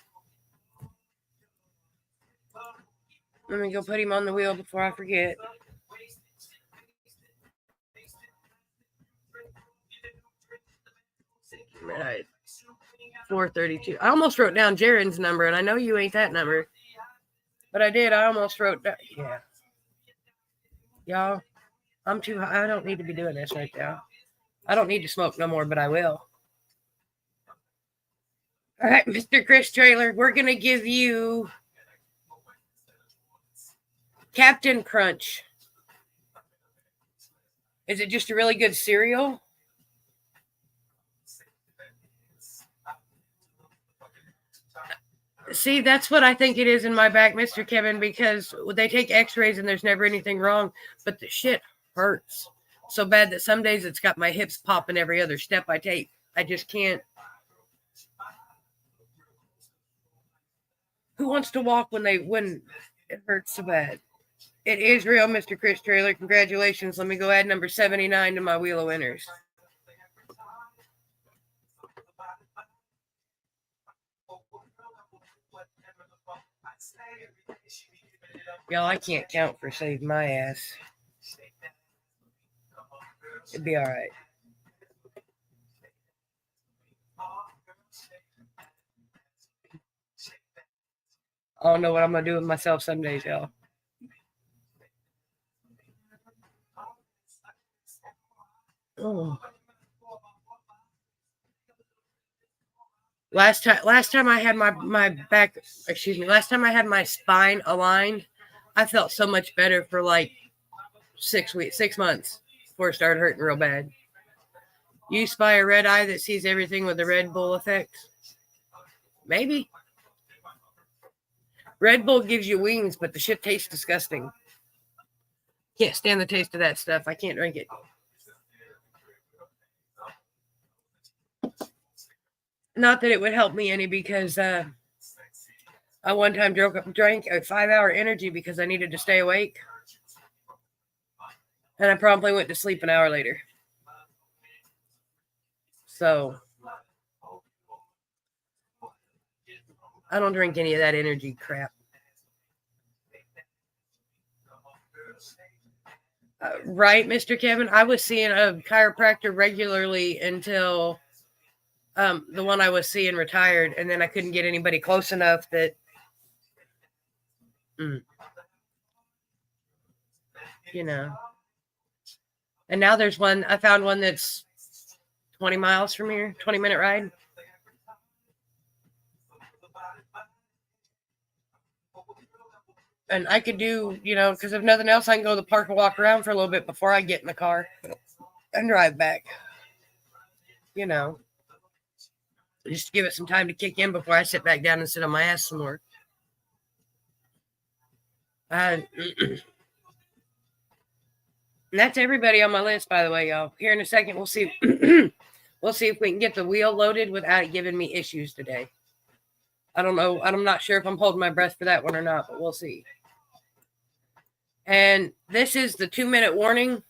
Let me go put him on the wheel before I forget. Right. 432. I almost wrote down Jaren's number, and I know you ain't that number. But I did. I almost wrote down. Yeah. Y'all, I'm too high. I don't need to be doing this right now. I don't need to smoke no more, but I will. All right, Mr. Chris Traylor, we're going to give you Captain Crunch. Is it just a really good cereal? See, that's what I think it is in my back, Mr. Kevin, because they take x-rays and there's never anything wrong, but the shit hurts so bad that some days it's got my hips popping every other step I take. I just can't. Who wants to walk when it hurts so bad? It is real, Mr. Chris Traylor. Congratulations. Let me go add number 79 to my Wheel of Winners. Y'all, I can't count for save my ass. It'd be all right. I don't know what I'm going to do with myself some days, y'all. Oh. Last time I had my back, last time I had my spine aligned, I felt so much better for like 6 months before it started hurting real bad. You spy a red eye that sees everything with the Red Bull effect? Maybe. Red Bull gives you wings, but the shit tastes disgusting. Can't stand the taste of that stuff. I can't drink it. Not that it would help me any, because I one time drank a 5-hour energy because I needed to stay awake. And I promptly went to sleep an hour later. So I don't drink any of that energy crap. Right, Mr. Kevin? I was seeing a chiropractor regularly until the one I was seeing retired, and then I couldn't get anybody close enough that, you know. And now there's one, I found one that's 20 miles from here, 20-minute ride. And I could do, because if nothing else, I can go to the park and walk around for a little bit before I get in the car and drive back. Just to give it some time to kick in before I sit back down and sit on my ass some more. And that's everybody on my list, by the way, y'all. Here in a second, we'll see. We'll see if we can get the wheel loaded without it giving me issues today. I don't know. I'm not sure if I'm holding my breath for that one or not, but we'll see. And this is the 2-minute warning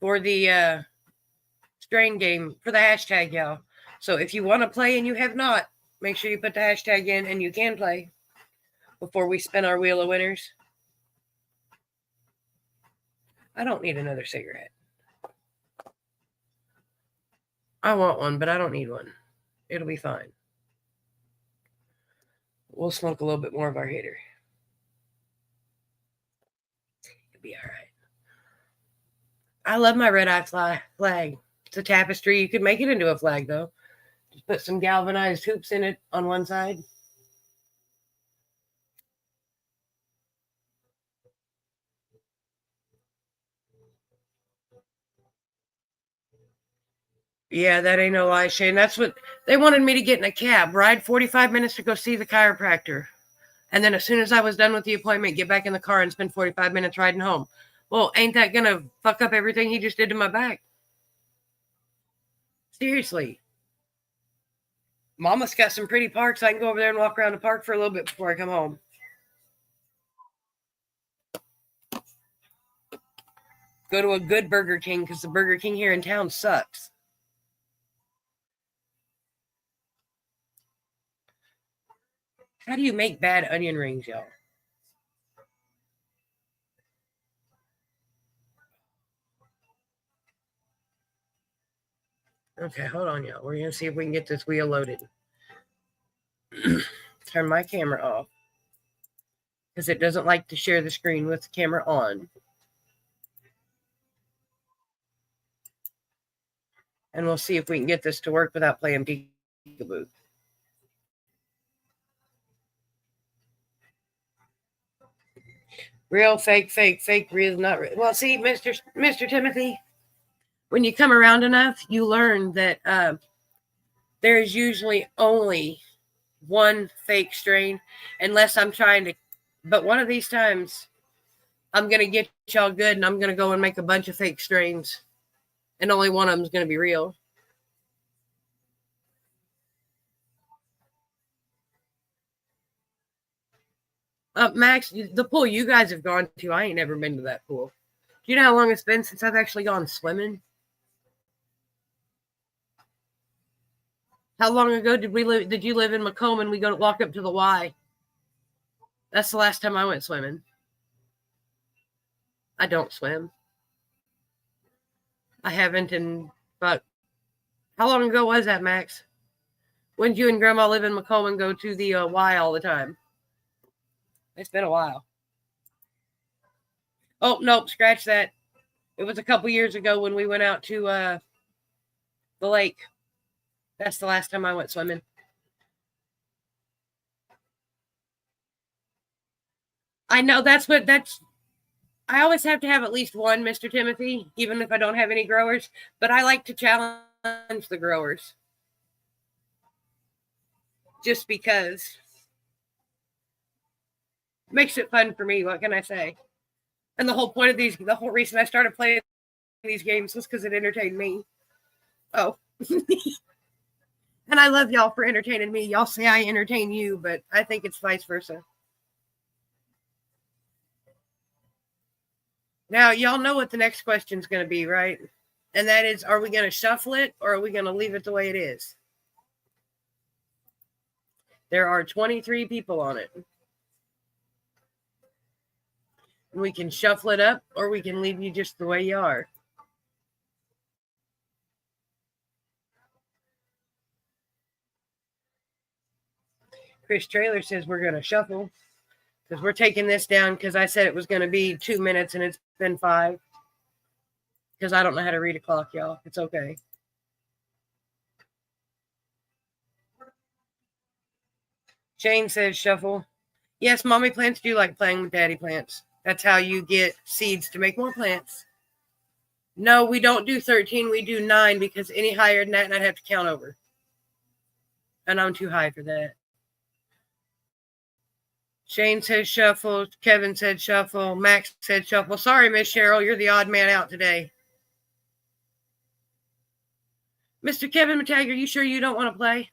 for the strain game for the hashtag, y'all. So if you want to play and you have not, make sure you put the hashtag in and you can play before we spin our wheel of winners. I don't need another cigarette. I want one, but I don't need one. It'll be fine. We'll smoke a little bit more of our hater. It'll be all right. I love my red eye flag. It's a tapestry. You could make it into a flag, though. Just put some galvanized hoops in it on one side. Yeah, that ain't no lie, Shane. That's what they wanted me to get in a cab, ride 45 minutes to go see the chiropractor. And then as soon as I was done with the appointment, get back in the car and spend 45 minutes riding home. Well, ain't that going to fuck up everything he just did to my back? Seriously. Mama's got some pretty parks. I can go over there and walk around the park for a little bit before I come home. Go to a good Burger King because the Burger King here in town sucks. How do you make bad onion rings, y'all? Okay, hold on, y'all. We're going to see if we can get this wheel loaded. Turn my camera off because it doesn't like to share the screen with the camera on. And we'll see if we can get this to work without playing peekaboo. Real, fake, real, not real. Well, see, Mr. Timothy, when you come around enough, you learn that there is usually only one fake strain, unless I'm trying to. But one of these times, I'm going to get y'all good, and I'm going to go and make a bunch of fake strains, and only one of them is going to be real. Max, the pool you guys have gone to, I ain't never been to that pool. Do you know how long it's been since I've actually gone swimming? How long ago did you live in Macomb and we go to walk up to the Y? That's the last time I went swimming. I don't swim. I haven't in about, how long ago was that, Max? When did you and Grandma live in Macomb and go to the Y all the time? It's been a while. Oh, nope, scratch that. It was a couple years ago when we went out to the lake. That's the last time I went swimming. I know I always have to have at least one, Mr. Timothy, even if I don't have any growers, but I like to challenge the growers. Just because it makes it fun for me. What can I say? And the whole point of the whole reason I started playing these games was because it entertained me. Oh. And I love y'all for entertaining me. Y'all say I entertain you, but I think it's vice versa. Now, y'all know what the next question is going to be, right? And that is, are we going to shuffle it or are we going to leave it the way it is? There are 23 people on it. And we can shuffle it up, or we can leave you just the way you are. Chris Trailer says we're going to shuffle because we're taking this down because I said it was going to be 2 minutes and it's been 5. Because I don't know how to read a clock, y'all. It's okay. Shane says shuffle. Yes, mommy plants do like playing with daddy plants. That's how you get seeds to make more plants. No, we don't do 13. We do 9 because any higher than that, I'd have to count over. And I'm too high for that. Shane says shuffle. Kevin said shuffle. Max said shuffle. Sorry, Miss Cheryl. You're the odd man out today. Mr. Kevin Matag, are you sure you don't want to play?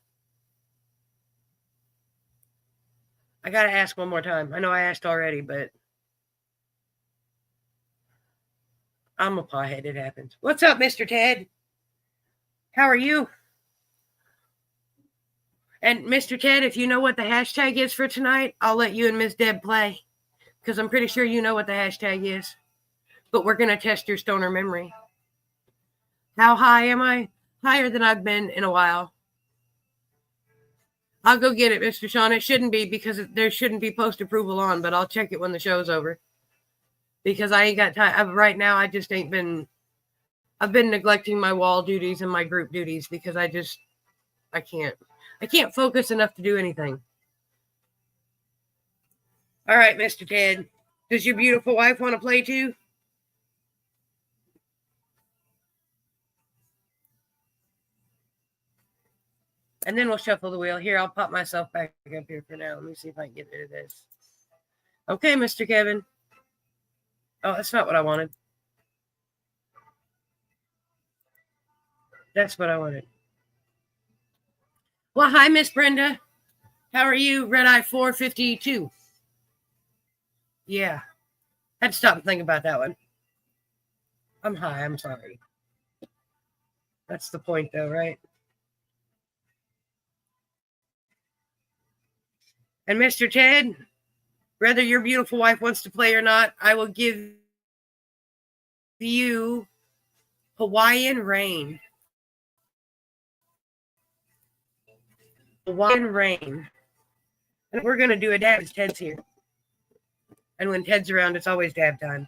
I got to ask one more time. I know I asked already, but I'm a pawhead. It happens. What's up, Mr. Ted? How are you? And Mr. Ted, if you know what the hashtag is for tonight, I'll let you and Miss Deb play. Because I'm pretty sure you know what the hashtag is. But we're going to test your stoner memory. How high am I? Higher than I've been in a while. I'll go get it, Mr. Sean. It shouldn't be because there shouldn't be post approval on, but I'll check it when the show's over. Because I ain't got time. Right now, I just ain't been... I've been neglecting my wall duties and my group duties because I can't. I can't focus enough to do anything. All right, Mr. Ted. Does your beautiful wife want to play too? And then we'll shuffle the wheel. Here, I'll pop myself back up here for now. Let me see if I can get rid of this. Okay, Mr. Kevin. Oh, that's not what I wanted. That's what I wanted. Well, hi, Miss Brenda. How are you? Red Eye 452. Yeah. Had to stop and think about that one. I'm high. I'm sorry. That's the point, though, right? And Mr. Ted, whether your beautiful wife wants to play or not, I will give you Hawaiian Rain. Hawaiian Rain. And we're going to do a dab as Ted's here. And when Ted's around, it's always dab time.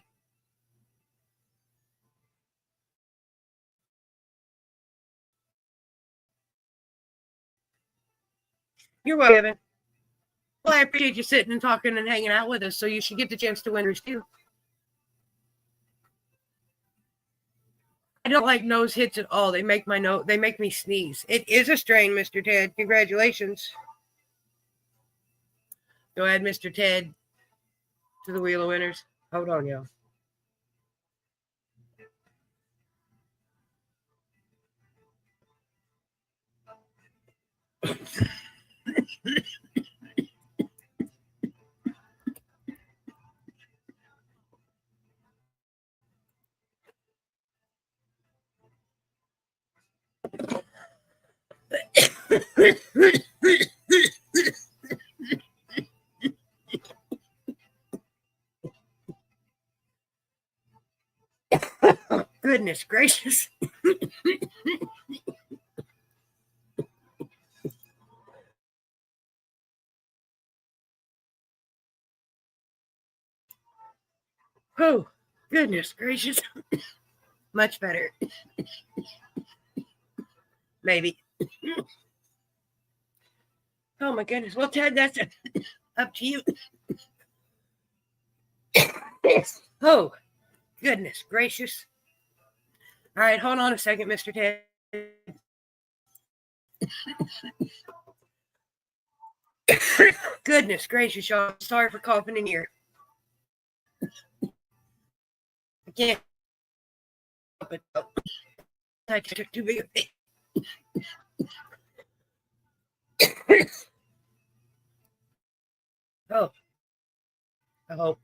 You're welcome, Evan. Well, I appreciate you sitting and talking and hanging out with us, so you should get the chance to win yours too. I don't like nose hits at all. They make me sneeze. It is a strain, Mr. Ted. Congratulations. Go ahead, Mr. Ted, to the Wheel of Winners. Hold on, y'all. Goodness gracious. Oh, goodness gracious. Much better. Maybe. Oh, my goodness. Well, Ted, that's up to you. Oh, goodness gracious. All right, hold on a second, Mr. Ted. Goodness gracious, y'all. Sorry for coughing in here. I can't help it. I took too big a bit. Oh, I hope.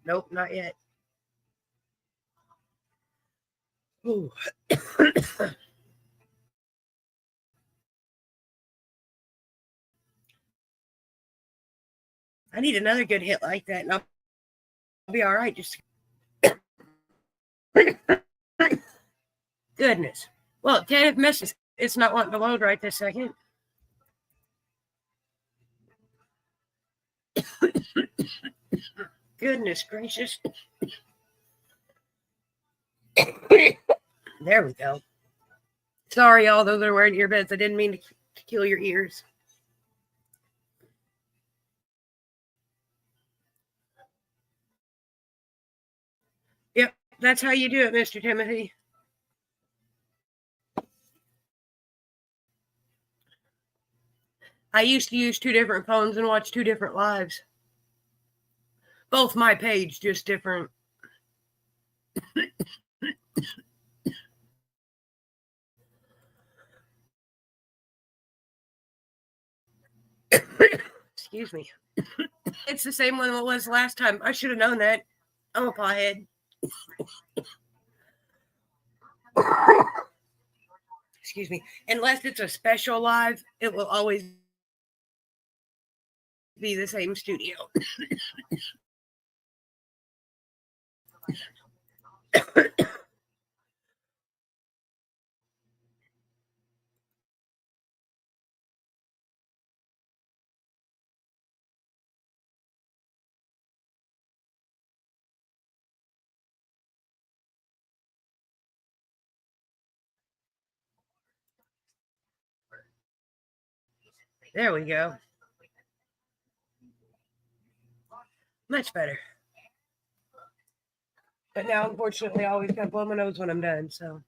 Nope, not yet. Ooh. I need another good hit like that, and I'll be all right. Just goodness. Well, damn it, messes. It's not wanting to load right this second. Goodness gracious. There we go. Sorry, all those that are wearing earbuds. I didn't mean to kill your ears. Yep, that's how you do it, Mr. Timothy. I used to use 2 different phones and watch 2 different lives. Both my page, just different. Excuse me. It's the same one that was last time. I should have known that. I'm a pothead. Excuse me. Unless it's a special live, it will always be the same studio. There we go. Much better. But now, unfortunately, I always got to blow my nose when I'm done. So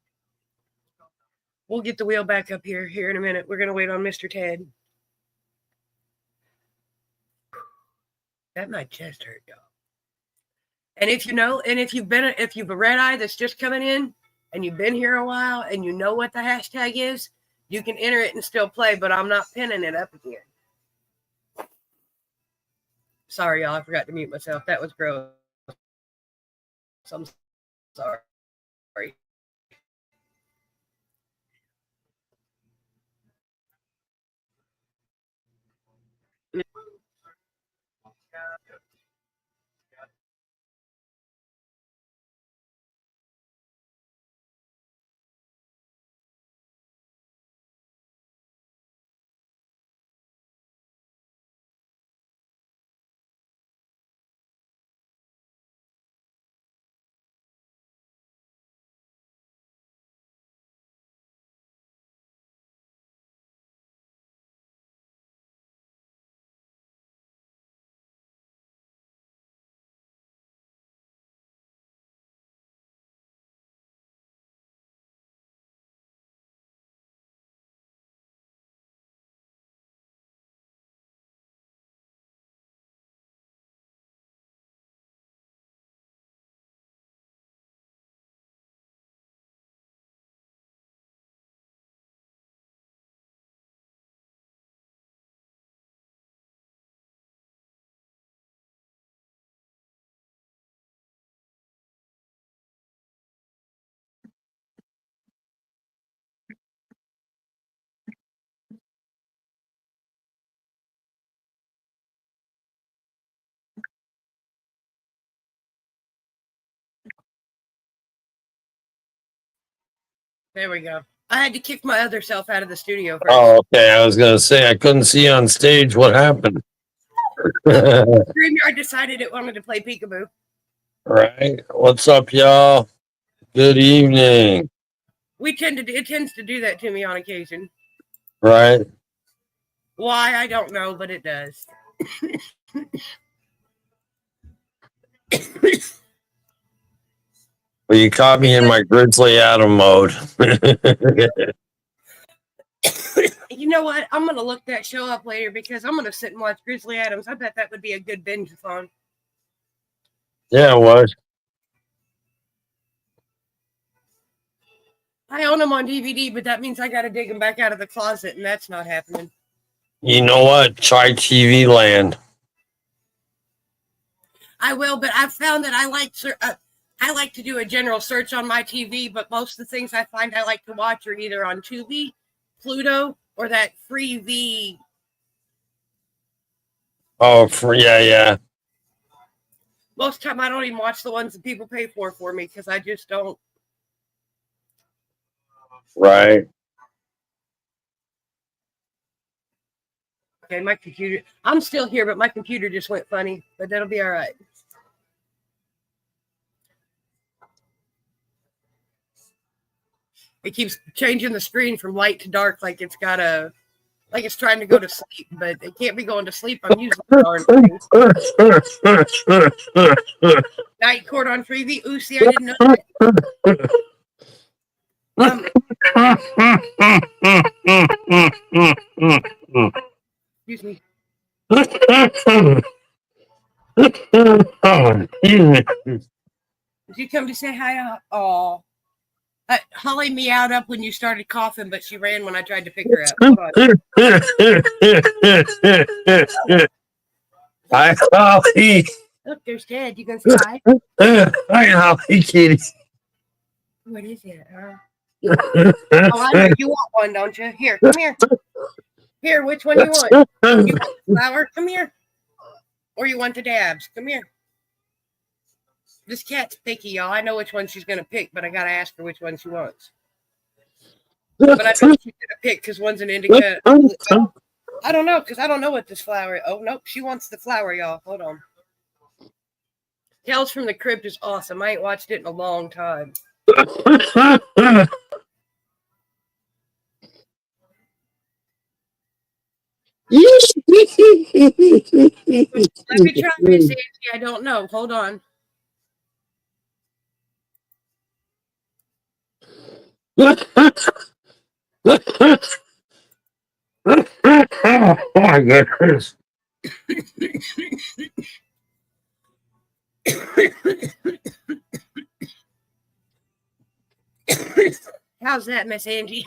we'll get the wheel back up here in a minute. We're going to wait on Mr. Ted. That my chest hurt, y'all. And if you know, and if you've a red eye that's just coming in and you've been here a while and you know what the hashtag is, you can enter it and still play, but I'm not pinning it up again. Sorry, y'all. I forgot to mute myself. That was gross. I'm sorry. There we go. I had to kick my other self out of the studio first. Oh, okay. I was gonna say I couldn't see on stage what happened. StreamYard decided it wanted to play peekaboo. Right. What's up, y'all? Good evening. It tends to do that to me on occasion. Right. Why, I don't know, but it does. Well, you caught me in my Grizzly Adam mode. You know what? I'm going to look that show up later because I'm going to sit and watch Grizzly Adams. I bet that would be a good binge-a-thon. Yeah, it was. I own them on DVD, but that means I got to dig them back out of the closet, and that's not happening. You know what? Try TV Land. I will, but I've found that I like to do a general search on my TV, but most of the things I find I like to watch are either on Tubi, Pluto, or that free V Oh, yeah. Most of the time, I don't even watch the ones that people pay for me because I just don't. Right. Okay, my computer. I'm still here, but my computer just went funny. But that'll be all right. It keeps changing the screen from light to dark, like it's trying to go to sleep, but it can't be going to sleep. I'm using the darn thing. Night court on freebie. Ooh, see, I didn't know that. Excuse me. Did you come to say hi? Oh, Holly meowed up when you started coughing, but she ran when I tried to pick her up. Hold on. Hi, Holly. Look, there's Ted. You gonna say hi? Hi, Holly, kitty. What is it? Oh, I know you want one, don't you? Here, come here. Here, which one you want? You want the flower? Come here. Or you want the dabs? Come here. This cat's picky, y'all. I know which one she's gonna pick, but I gotta ask her which one she wants. But I know she's gonna pick because one's an indica. I don't know because I don't know what this flower is. Oh nope, she wants the flower, y'all. Hold on. Tales from the Crypt is awesome. I ain't watched it in a long time. Let me try Miss Angie. I don't know. Hold on. Oh my goodness. How's that, Miss Angie?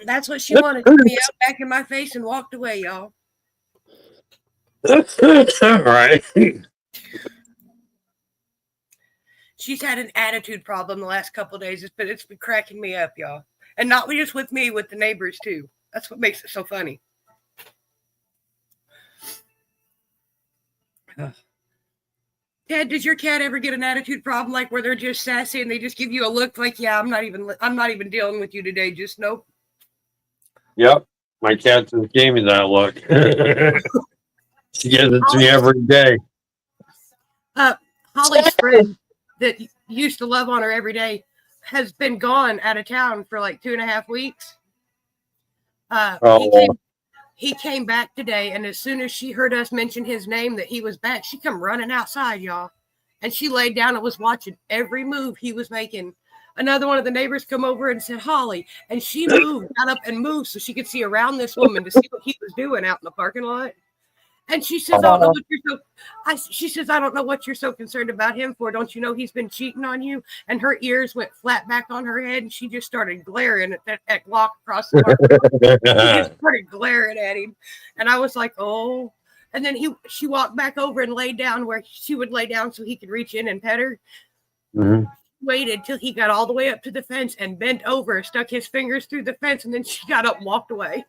That's what she wanted. She me out back in my face and walked away, y'all. Right. She's had an attitude problem the last couple of days, but it's been cracking me up, y'all. And not just with me, with the neighbors too. That's what makes it so funny. Ted, does your cat ever get an attitude problem like where they're just sassy and they just give you a look like, yeah, I'm not even dealing with you today. Just nope. Yep. My cat just gave me that look. She gives it to me every day. Holly's friend that used to love on her every day has been gone out of town for like 2.5 weeks. He came back today, and as soon as she heard us mention his name that he was back, she come running outside, y'all. And she laid down and was watching every move he was making. Another one of the neighbors come over and said, Holly. And she got up and moved so she could see around this woman to see what he was doing out in the parking lot. And she says, I don't know what she says, I don't know what you're so concerned about him for. Don't you know he's been cheating on you? And her ears went flat back on her head, and she just started glaring at Glock across the park. She just started glaring at him. And I was like, oh. And then she walked back over and laid down where she would lay down so he could reach in and pet her. Mm-hmm. Waited till he got all the way up to the fence and bent over, stuck his fingers through the fence, and then she got up and walked away.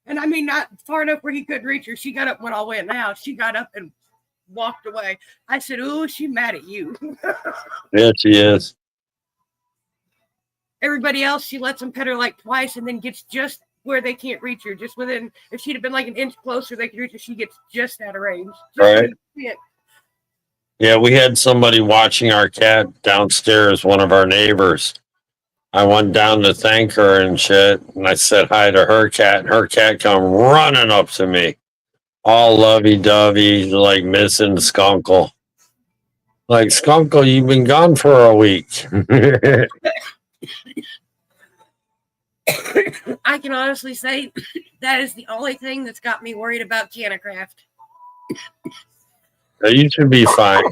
And I mean, not far enough where he couldn't reach her. She got up and went all the way in the house. She got up and walked away. I said, ooh, she's mad at you. Yeah, she is. Everybody else, she lets them pet her like twice and then gets just where they can't reach her. Just within, if she'd have been like an inch closer, they could reach her. She gets just out of range. Right. Yeah, we had somebody watching our cat downstairs, one of our neighbors. I went down to thank her and shit, and I said hi to her cat, and her cat come running up to me, all lovey-dovey, like missing Skunkle. Like, Skunkle, you've been gone for a week. I can honestly say that is the only thing that's got me worried about Canacraft. You should be fine.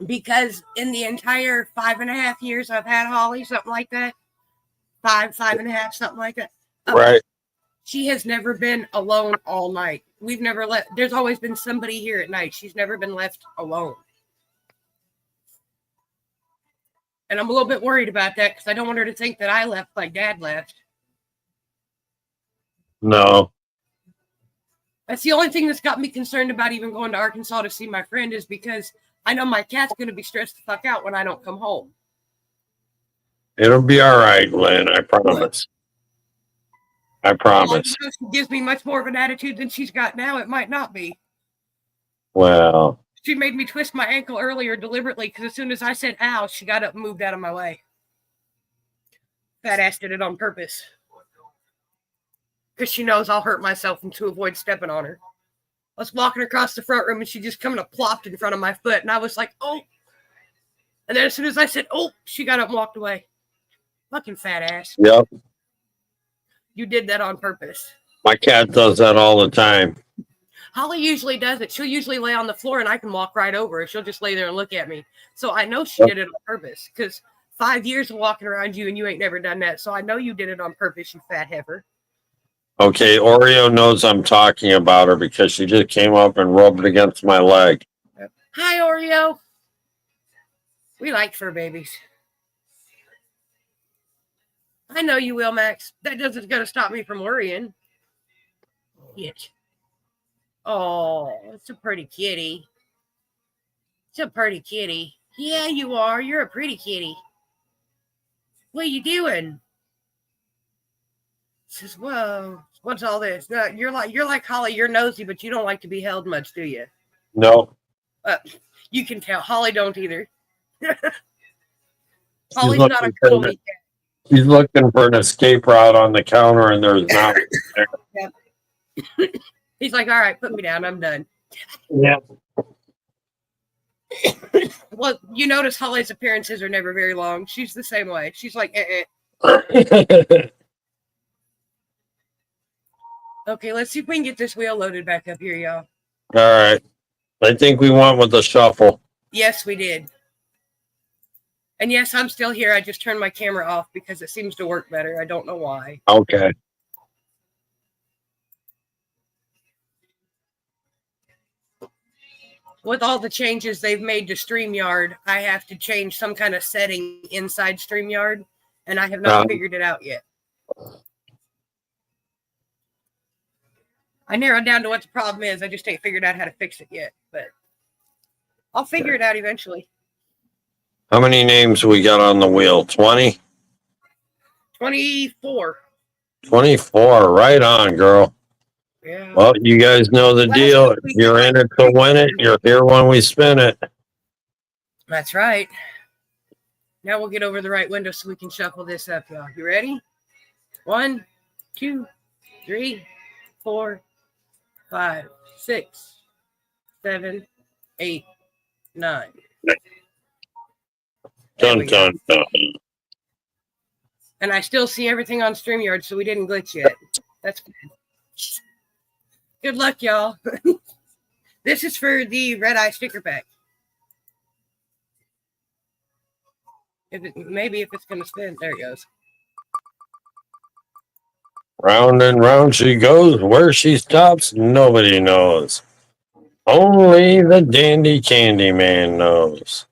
Because in the entire 5.5 years I've had Holly, something like that, 5.5, something like that. Right. She has never been alone all night. We've never there's always been somebody here at night. She's never been left alone. And I'm a little bit worried about that because I don't want her to think that I left like Dad left. No. That's the only thing that's got me concerned about even going to Arkansas to see my friend is because I know my cat's going to be stressed the fuck out when I don't come home. It'll be all right, Lynn. I promise. I promise. Although she gives me much more of an attitude than she's got now, it might not be. Well, She made me twist my ankle earlier deliberately because as soon as I said ow, she got up and moved out of my way. Fat ass did it on purpose. Because she knows I'll hurt myself and to avoid stepping on her. I was walking across the front room and she just come and plopped in front of my foot. And I was like, oh. And then as soon as I said, oh, she got up and walked away. Fucking fat ass. yep. You did that on purpose. My cat does that all the time. Holly usually does it. She'll usually lay on the floor and I can walk right over her. She'll just lay there and look at me. So I know she did it on purpose because 5 years of walking around you and you ain't never done that. So I know you did it on purpose, you fat heifer. Okay, Oreo knows I'm talking about her because she just came up and rubbed against my leg. Hi, Oreo. We like fur babies. I know you will, Max. That doesn't going to stop me from worrying. Yet. Oh, it's a pretty kitty. It's a pretty kitty. Yeah, you are. You're a pretty kitty. What are you doing? Says, whoa, what's all this? You're like Holly. You're nosy, but you don't like to be held much, do you? No. You can tell. Holly don't either. Holly's not a cuddly cat. She's looking for an escape route on the counter, and there's not. Yep. He's like, all right, put me down. I'm done. Yeah. Well, you notice Holly's appearances are never very long. She's the same way. She's like, Okay, let's see if we can get this wheel loaded back up here, y'all. All right. I think we went with the shuffle. Yes, we did. And yes, I'm still here. I just turned my camera off because it seems to work better. I don't know why. Okay. With all the changes they've made to StreamYard, I have to change some kind of setting inside StreamYard, and I have not figured it out yet. I narrowed down to what the problem is. I just ain't figured out how to fix it yet, but I'll figure it out eventually. How many names we got on the wheel? 20? 24. 24. Right on, girl. Yeah. Well, you guys know the deal. You're in it to win it. You're here when we spin it. That's right. Now we'll get over the right window so we can shuffle this up, y'all. You ready? 1, 2, 3, 4, 5, 6, 7, 8, 9. Dun, dun, dun. And I still see everything on StreamYard, so we didn't glitch yet. That's good. Good luck, y'all. This is for the red eye sticker pack. Maybe if it's going to spin. There it goes. Round and round she goes. Where she stops, nobody knows. Only the dandy candy man knows.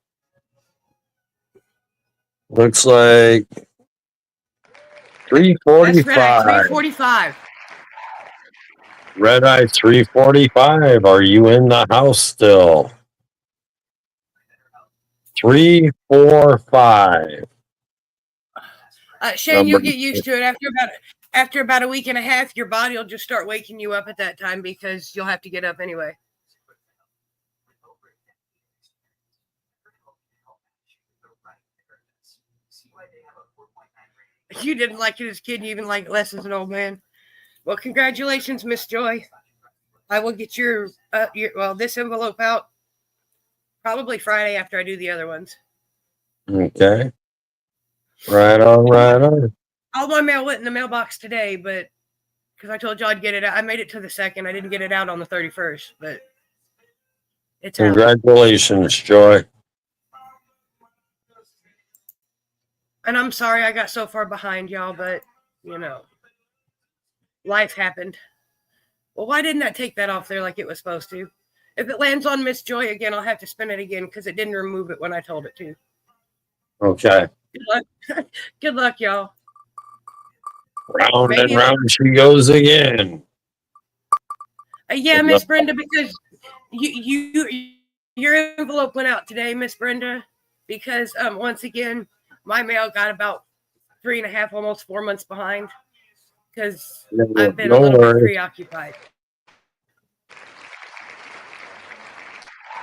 Looks like 345. That's red eye 345. Red eye 345. Are you in the house still? 345. Shane, you'll get used to it after about a week and a half. Your body will just start waking you up at that time because you'll have to get up anyway. You didn't like it as a kid, and you even like it less as an old man. Well, congratulations, Miss Joy. I will get your this envelope out probably Friday after I do the other ones. Okay. Right on, right on. All my mail went in the mailbox today, but because I told you I'd get it out. I made it to the 2nd. I didn't get it out on the 31st, but it's out. Congratulations, Joy. And I'm sorry I got so far behind, y'all, but, life happened. Well, why didn't I take that off there like it was supposed to? If it lands on Miss Joy again, I'll have to spin it again because it didn't remove it when I told it to. Okay. Good luck. Good luck, y'all. Round Maybe and round she goes again. yeah, Miss Brenda, because your envelope went out today, Miss Brenda, because once again my mail got about 3.5, almost 4 months behind because I've been a No little bit worries. preoccupied.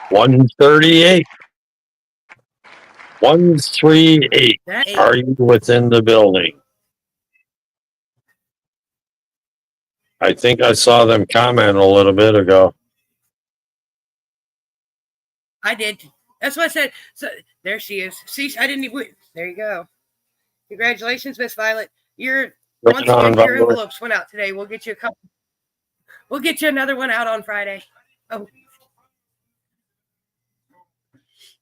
138. 138. Are you within the building? I think I saw them comment a little bit ago. I did. That's what I said. So there she is. See, I didn't even. There you go. Congratulations, Miss Violet. Once again, your envelopes went out today. We'll get you a couple. We'll get you another one out on Friday. Oh,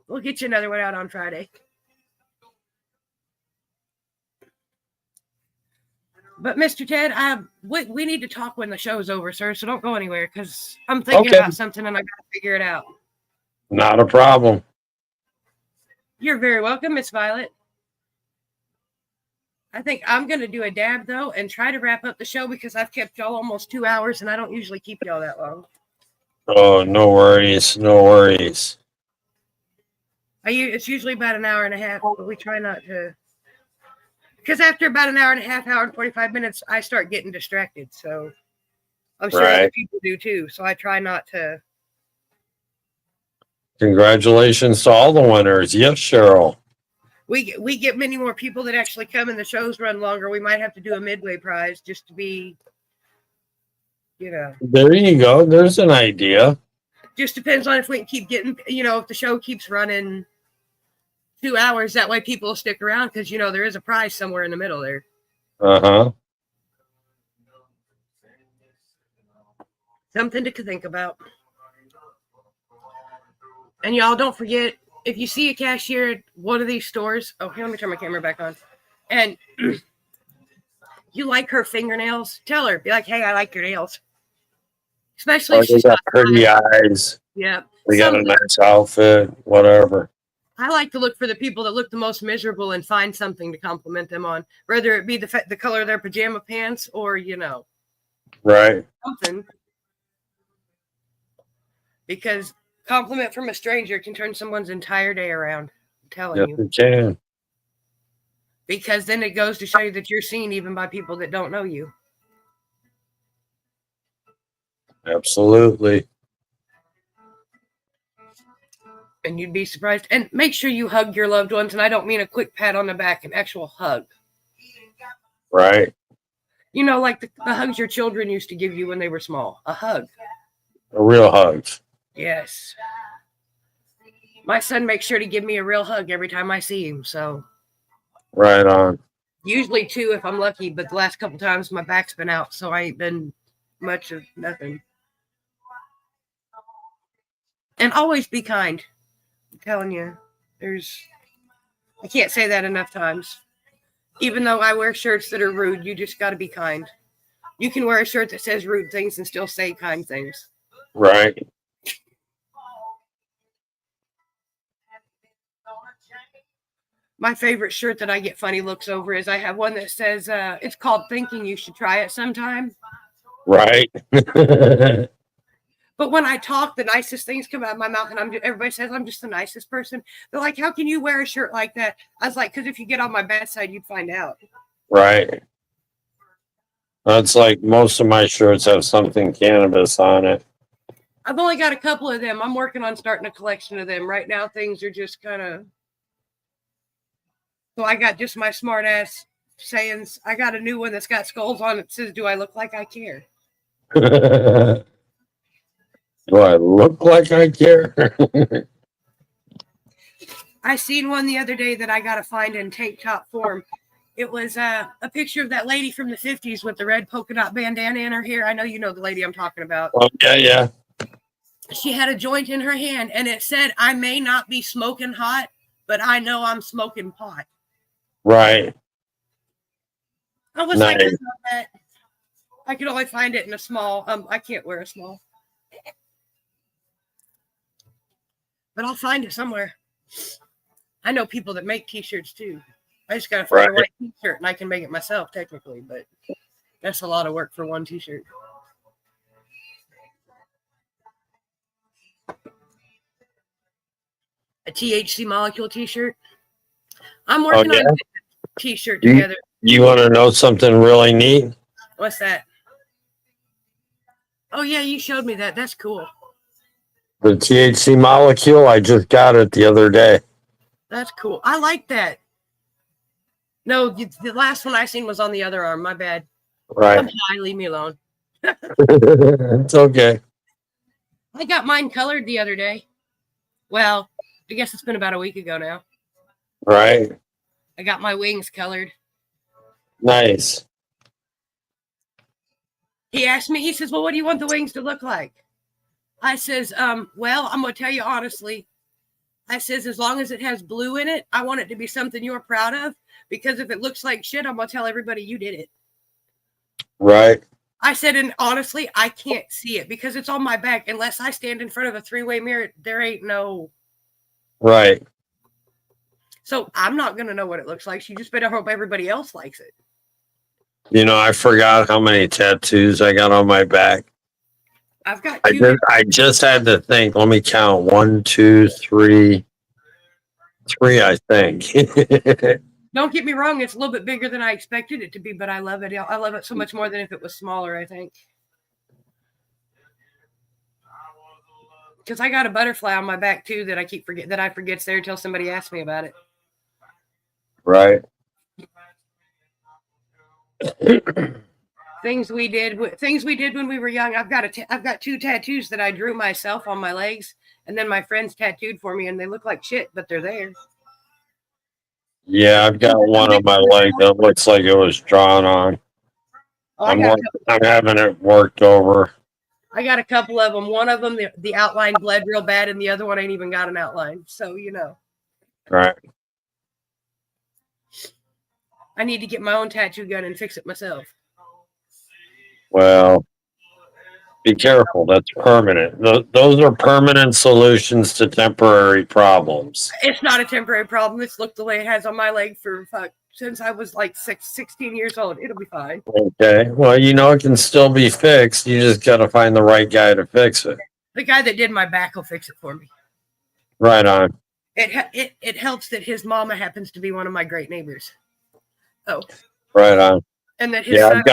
we'll get you another one out on Friday. But Mr. Ted, we need to talk when the show's over, sir. So don't go anywhere because I'm thinking about something and I got to figure it out. Not a problem. You're very welcome, Miss Violet. I think I'm going to do a dab, though, and try to wrap up the show because I've kept y'all almost 2 hours, and I don't usually keep y'all that long. Oh, no worries. No worries. It's usually about an hour and a half, but we try not to. Because after about an hour and a half, hour and 45 minutes, I start getting distracted. So I'm sure other people do, too. So I try not to. Congratulations to all the winners. Yes, Cheryl. We get many more people that actually come and the shows run longer. We might have to do a midway prize just to be, There you go. There's an idea. Just depends on if we can keep getting, if the show keeps running 2 hours, that way people will stick around because, there is a prize somewhere in the middle there. Uh-huh. Something to think about. And y'all don't forget, if you see a cashier at one of these stores, here, let me turn my camera back on. And you like her fingernails, tell her, be like, hey, I like your nails. Especially if she's got pretty eyes. Yeah. They got a nice outfit, whatever. I like to look for the people that look the most miserable and find something to compliment them on, whether it be the color of their pajama pants or, Right. something. Because compliment from a stranger can turn someone's entire day around. I'm telling you. Yes, it can. Because then it goes to show you that you're seen even by people that don't know you. Absolutely. And you'd be surprised. And make sure you hug your loved ones. And I don't mean a quick pat on the back, an actual hug. Right. Like the hugs your children used to give you when they were small. A hug. A real hug. Yes. My son makes sure to give me a real hug every time I see him. So. Right on. Usually 2 if I'm lucky, but the last couple times my back's been out, so I ain't been much of nothing. And always be kind. I'm telling you, I can't say that enough times. Even though I wear shirts that are rude, you just got to be kind. You can wear a shirt that says rude things and still say kind things. Right. My favorite shirt that I get funny looks over is I have one that says, it's called Thinking You Should Try It Sometime. Right. But when I talk, the nicest things come out of my mouth, and everybody says I'm just the nicest person. They're like, how can you wear a shirt like that? I was like, because if you get on my bad side, you'd find out. Right. That's like most of my shirts have something cannabis on it. I've only got a couple of them. I'm working on starting a collection of them. Right now, things are just kind of... So I got just my smart ass sayings. I got a new one that's got skulls on it that says, do I look like I care? Do I look like I care? I seen one the other day that I got to find in tank top form. It was a picture of that lady from the 50s with the red polka dot bandana in her hair. I know you know the lady I'm talking about. Oh, yeah. She had a joint in her hand, and it said, I may not be smoking hot, but I know I'm smoking pot. Right. I was like, I could only find it in a small. I can't wear a small. But I'll find it somewhere. I know people that make t-shirts too. I just gotta find a Right. white t-shirt and I can make it myself technically, but that's a lot of work for one t-shirt. A THC molecule t-shirt. I'm working yeah? on a t-shirt You- together. You want to know something really neat? What's that? Oh yeah, you showed me that. That's cool. The THC molecule, I just got it the other day. That's cool. I like that. No, the last one I seen was on the other arm. My bad. I'm Right. high. Leave me alone. It's okay. I got mine colored the other day. Well, I guess it's been about a week ago now. Right. I got my wings colored. Nice. He asked me, he says, well, what do you want the wings to look like? I says, well, I'm going to tell you honestly. I says, as long as it has blue in it, I want it to be something you're proud of. Because if it looks like shit, I'm going to tell everybody you did it. Right. I said, and honestly, I can't see it because it's on my back. Unless I stand in front of a three-way mirror, there ain't no. Right. So I'm not going to know what it looks like. You just better hope everybody else likes it. You know, I forgot how many tattoos I got on my back. I've got two. I just had to think. Let me count. 1, 2, 3. 3, I think. Don't get me wrong, it's a little bit bigger than I expected it to be, but I love it. I love it so much more than if it was smaller, I think. Because I got a butterfly on my back too that I forget's there until somebody asks me about it. Right. Things we did when we were young. I've got 2 tattoos that I drew myself on my legs, and then my friends tattooed for me, and they look like shit, but they're there. Yeah, I've got one on my leg that looks like it was drawn on. Oh, I'm having it worked over. I got a couple of them. One of them, the outline bled real bad, and the other one ain't even got an outline. So, you know. Right. I need to get my own tattoo gun and fix it myself. Well, be careful. That's permanent. Those are permanent solutions to temporary problems. It's not a temporary problem. It's looked the way it has on my leg since I was like 16 years old. It'll be fine. Okay. Well, you know, it can still be fixed. You just got to find the right guy to fix it. The guy that did my back will fix it for me. Right on. It helps that his mama happens to be one of my great neighbors. Oh. Right on. And that his son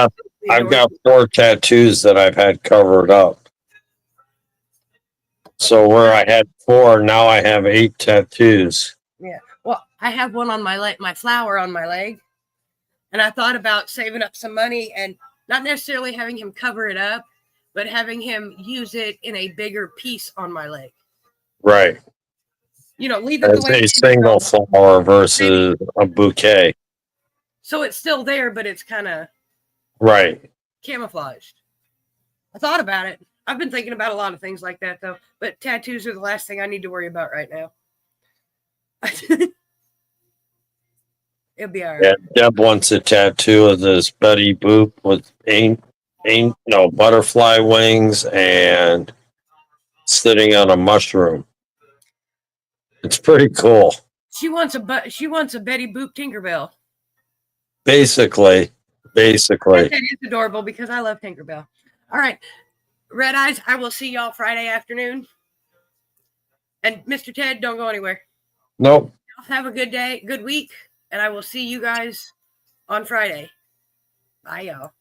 I've got 4 tattoos that I've had covered up. So where I had 4, now I have 8 tattoos. Yeah. Well, I have one on my leg, my flower on my leg. And I thought about saving up some money and not necessarily having him cover it up, but having him use it in a bigger piece on my leg. Right. You know, leave it the As way a single flower versus a bouquet. So it's still there, but it's kind of Right. camouflaged. I thought about it. I've been thinking about a lot of things like that, though. But tattoos are the last thing I need to worry about right now. It'll be all right. Yeah, Deb wants a tattoo of this Betty Boop with butterfly wings and sitting on a mushroom. It's pretty cool. She wants a Betty Boop Tinkerbell. Basically. That is adorable because I love Tinkerbell. All right. Red Eyes, I will see y'all Friday afternoon. And Mr. Ted, don't go anywhere. Nope. Have a good day, good week, and I will see you guys on Friday. Bye, y'all.